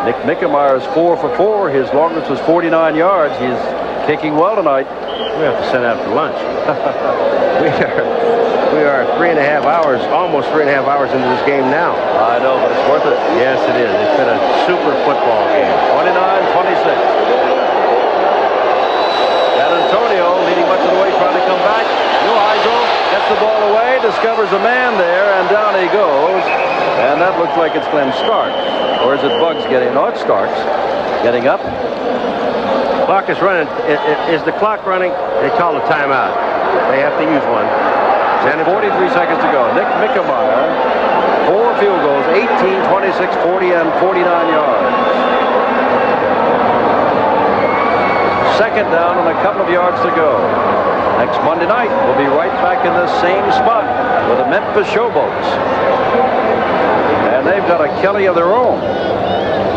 Nick Mickemeyer is 4 for 4. His longest was 49 yards. He's kicking well tonight. We have to send out for lunch. we are 3.5 hours, almost 3.5 hours into this game now. I know, but it's worth it. Yes, it is. It's been a super football game. 29-26. San Antonio leading much of the way, trying to come back. Heisel gets the ball away, discovers a man there, and down he goes. And that looks like it's Glenn Starks. Or is it Bugs getting? No, it's Starks getting up. Clock is running. Is the clock running? They call a timeout. They have to use one. 43 seconds to go. Nick Mickemeyer, 4 field goals, 18, 26, 40, and 49 yards. Second down and a couple of yards to go. Next Monday night, we'll be right back in the same spot with the Memphis Showboats. And they've got a Kelly of their own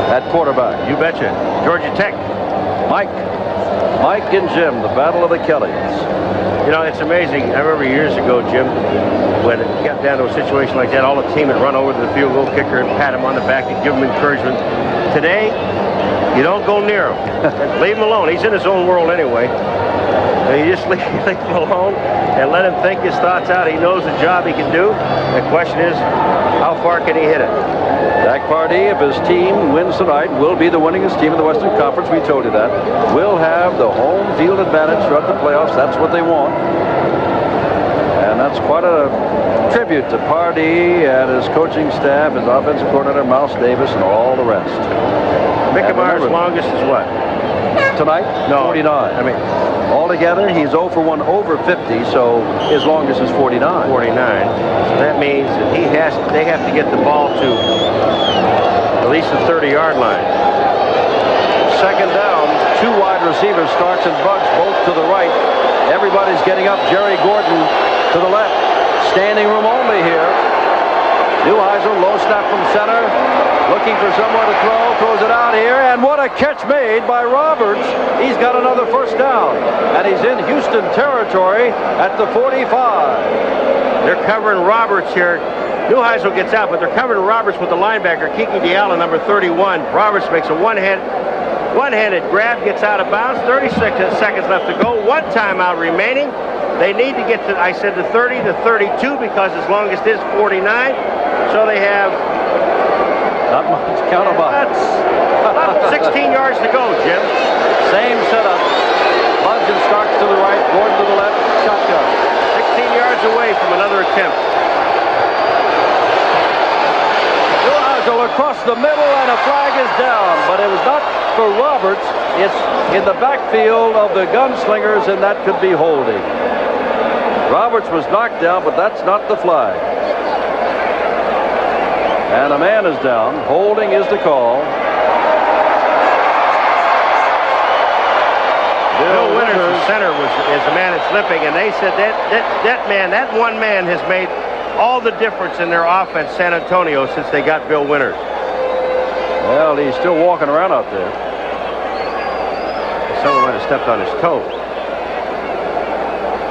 at quarterback. You betcha. Georgia Tech. Mike and Jim, the battle of the Kellys. You know, it's amazing. I remember years ago, Jim, when it got down to a situation like that, all the team would run over to the field goal kicker and pat him on the back and give him encouragement. Today, you don't go near him. Leave him alone. He's in his own world anyway. And you just leave him alone and let him think his thoughts out. He knows the job he can do. The question is, how far can he hit it? Dak Pardee, if his team wins tonight, will be the winningest team in the Western Conference. We told you that. Will have the home field advantage throughout the playoffs. That's what they want. And that's quite a tribute to Pardee and his coaching staff, his offensive coordinator, Mouse Davis, and all the rest. Mickemeier's longest is what? Tonight? No. 49. I mean, altogether, he's 0 for 1 over 50, so his longest is 49. 49. So that means that they have to get the ball to at least the 30-yard line. Second down, 2 wide receivers, Starks and Bugs, both to the right. Everybody's getting up. Jerry Gordon to the left. Standing room only here. Neuheisel, low snap from center, looking for somewhere to throw, throws it out here, and what a catch made by Roberts. He's got another first down, and he's in Houston territory at the 45. They're covering Roberts here. Neuheisel gets out, but they're covering Roberts with the linebacker, Kiki Diallo, number 31. Roberts makes a one-handed grab, gets out of bounds. 36 seconds left to go. One timeout remaining. They need to get to, I said, the 30 to 32 because as long as it is 49. So they have not much. Count them up. That's 16 yards to go, Jim. Same setup. Bunsen starts to the right, Gordon to the left, shotgun. 16 yards away from another attempt. Neuheisel across the middle, and a flag is down, but it was not for Roberts. It's in the backfield of the Gunslingers, and that could be holding. Roberts was knocked down, but that's not the flag. And a man is down. Holding is the call. Bill Winters, the center, is the man that's limping, and they said that one man has made all the difference in their offense, San Antonio, since they got Bill Winters. Well, he's still walking around out there. Someone might have stepped on his toe.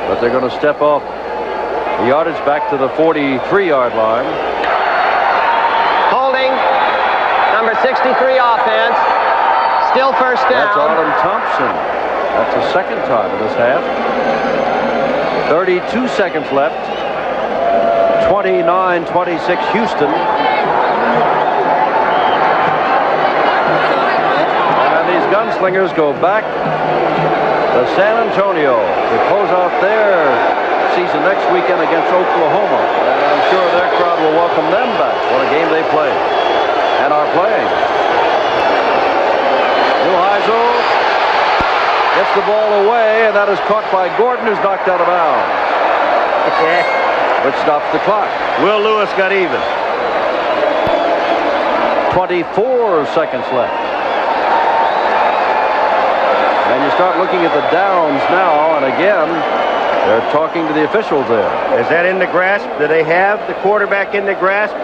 But they're going to step off the yardage back to the 43-yard line. Holding. Number 63 offense. Still first down. That's Arlen Thompson. That's the second time in this half. 32 seconds left. 29-26 Houston. And these Gunslingers go back to San Antonio to close out their season next weekend against Oklahoma. And I'm sure their crowd will welcome them back. What a game they played and are playing. Neuheisel gets the ball away, and that is caught by Gordon, who's knocked out of bounds. Which stops the clock. Will Lewis got even. 24 seconds left. And you start looking at the downs now, and again, they're talking to the officials there. Is that in the grasp? Do they have the quarterback in the grasp?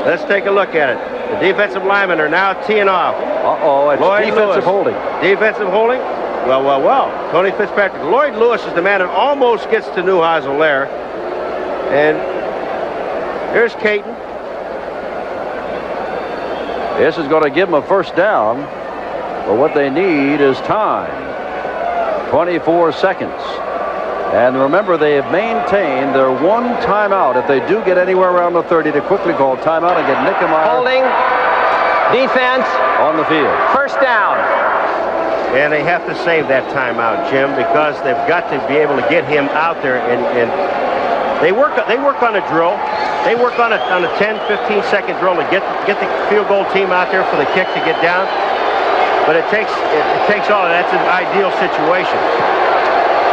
Let's take a look at it. The defensive linemen are now teeing off. Uh-oh, it's Lloyd defensive Lewis. holding. Defensive holding? Well. Tony Fitzpatrick. Lloyd Lewis is the man that almost gets to Neuheisel there. And here's Caton. This is going to give them a first down, but what they need is time. 24 seconds. And remember, they have maintained their one timeout. If they do get anywhere around the 30, to quickly call timeout and get Nickemeyer Holding. Defense. on the field. First down. And they have to save that timeout, Jim, because they've got to be able to get him out there and they work on a drill. They work on a 10, 15-second drill to get the field goal team out there for the kick to get down. But it takes all. That's an ideal situation.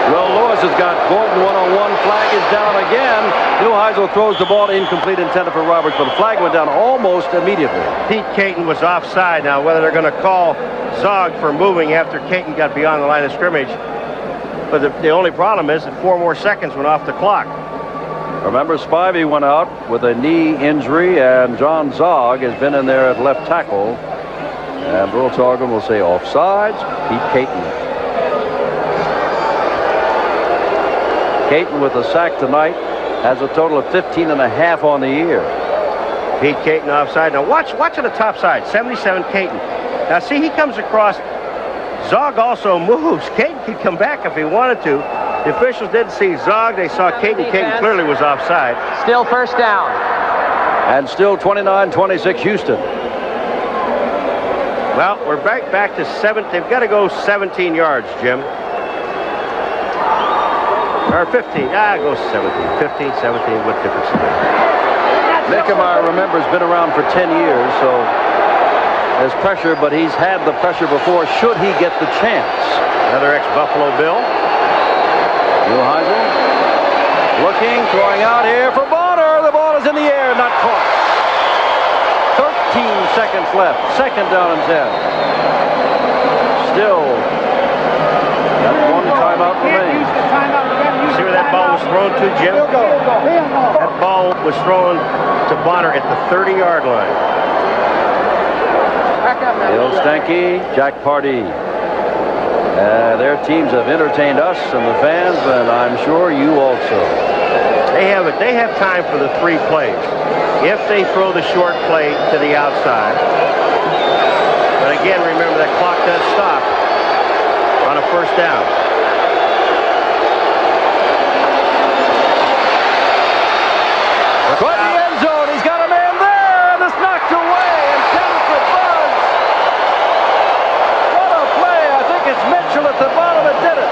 Well, Lewis has got Gordon one-on-one. Flag is down again. Neuheisel throws the ball incomplete, intended for Roberts, but the flag went down almost immediately. Pete Caton was offside. Now, whether they're going to call Zog for moving after Caton got beyond the line of scrimmage. But the only problem is that 4 more seconds went off the clock. Remember, Spivey went out with a knee injury, and John Zog has been in there at left tackle. And Brule Targum will say offsides. Pete Caton. Caton with a sack tonight has a total of 15.5 on the year. Pete Caton offside. Now watch on the top side. 77 Caton. Now see, he comes across. Zog also moves. Caton could come back if he wanted to. The officials didn't see Zog. They saw Caton. Caton clearly was offside. Still first down. And still 29-26 Houston. Well, we're back to 7. They've got to go 17 yards, Jim. Or 15. Go 17. 15, 17. What difference is that? Nickemeyer, remember, has been around for 10 years, so there's pressure, but he's had the pressure before should he get the chance. Another ex-Buffalo Bill. Neuheisel looking, throwing out here for Bonner. The ball is in the air, not caught. 13 seconds left. Second down and 10. Still, that one timeout remains. See where that ball was thrown to, Jim? That ball was thrown to Bonner at the 30-yard line. Bill Stanky, Jack Pardee. Their teams have entertained us and the fans, and I'm sure you also. They have time for the 3 plays. If they throw the short play to the outside. But again, remember that clock does stop on a first down. Toward the end zone, he's got a man there, and it's knocked away, intended for Buzz. What a play! I think it's Mitchell at the bottom that did it.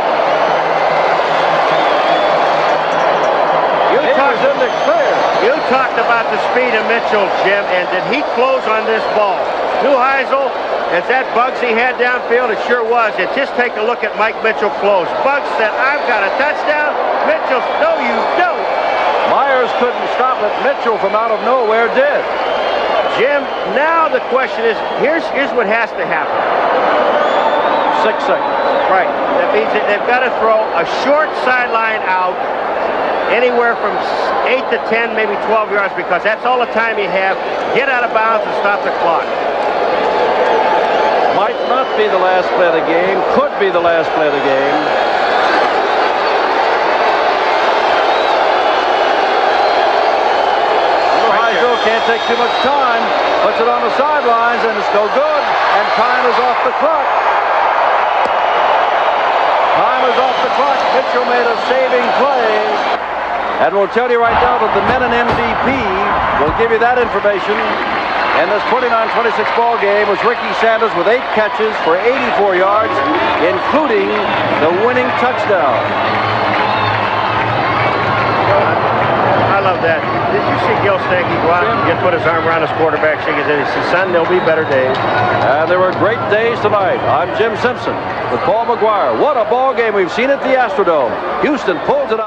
You talked about the speed of Mitchell, Jim, and did he close on this ball? Neuheisel, is that Bugsy had downfield? It sure was. And just take a look at Mike Mitchell close. Buggs said, I've got a touchdown. Mitchell, no, you don't. Myers couldn't stop it. Mitchell from out of nowhere did. Jim, now the question is, here's what has to happen. 6 seconds. Right. That means that they've got to throw a short sideline out anywhere from 8 to 10, maybe 12 yards, because that's all the time you have. Get out of bounds and stop the clock. Might not be the last play of the game. Could be the last play of the game. Neuheisel can't take too much time. Puts it on the sidelines, and it's no good. And time is off the clock. Time is off the clock. Mitchell made a saving play. And we'll tell you right now that the men in MVP will give you that information. And this 29-26 ball game was Ricky Sanders with 8 catches for 84 yards, including the winning touchdown. I love that. Did you see Gil Stanky go out and put his arm around his quarterback, shake his head? He said, son, there'll be better days. And there were great days tonight. I'm Jim Simpson with Paul McGuire. What a ball game we've seen at the Astrodome. Houston pulls it out.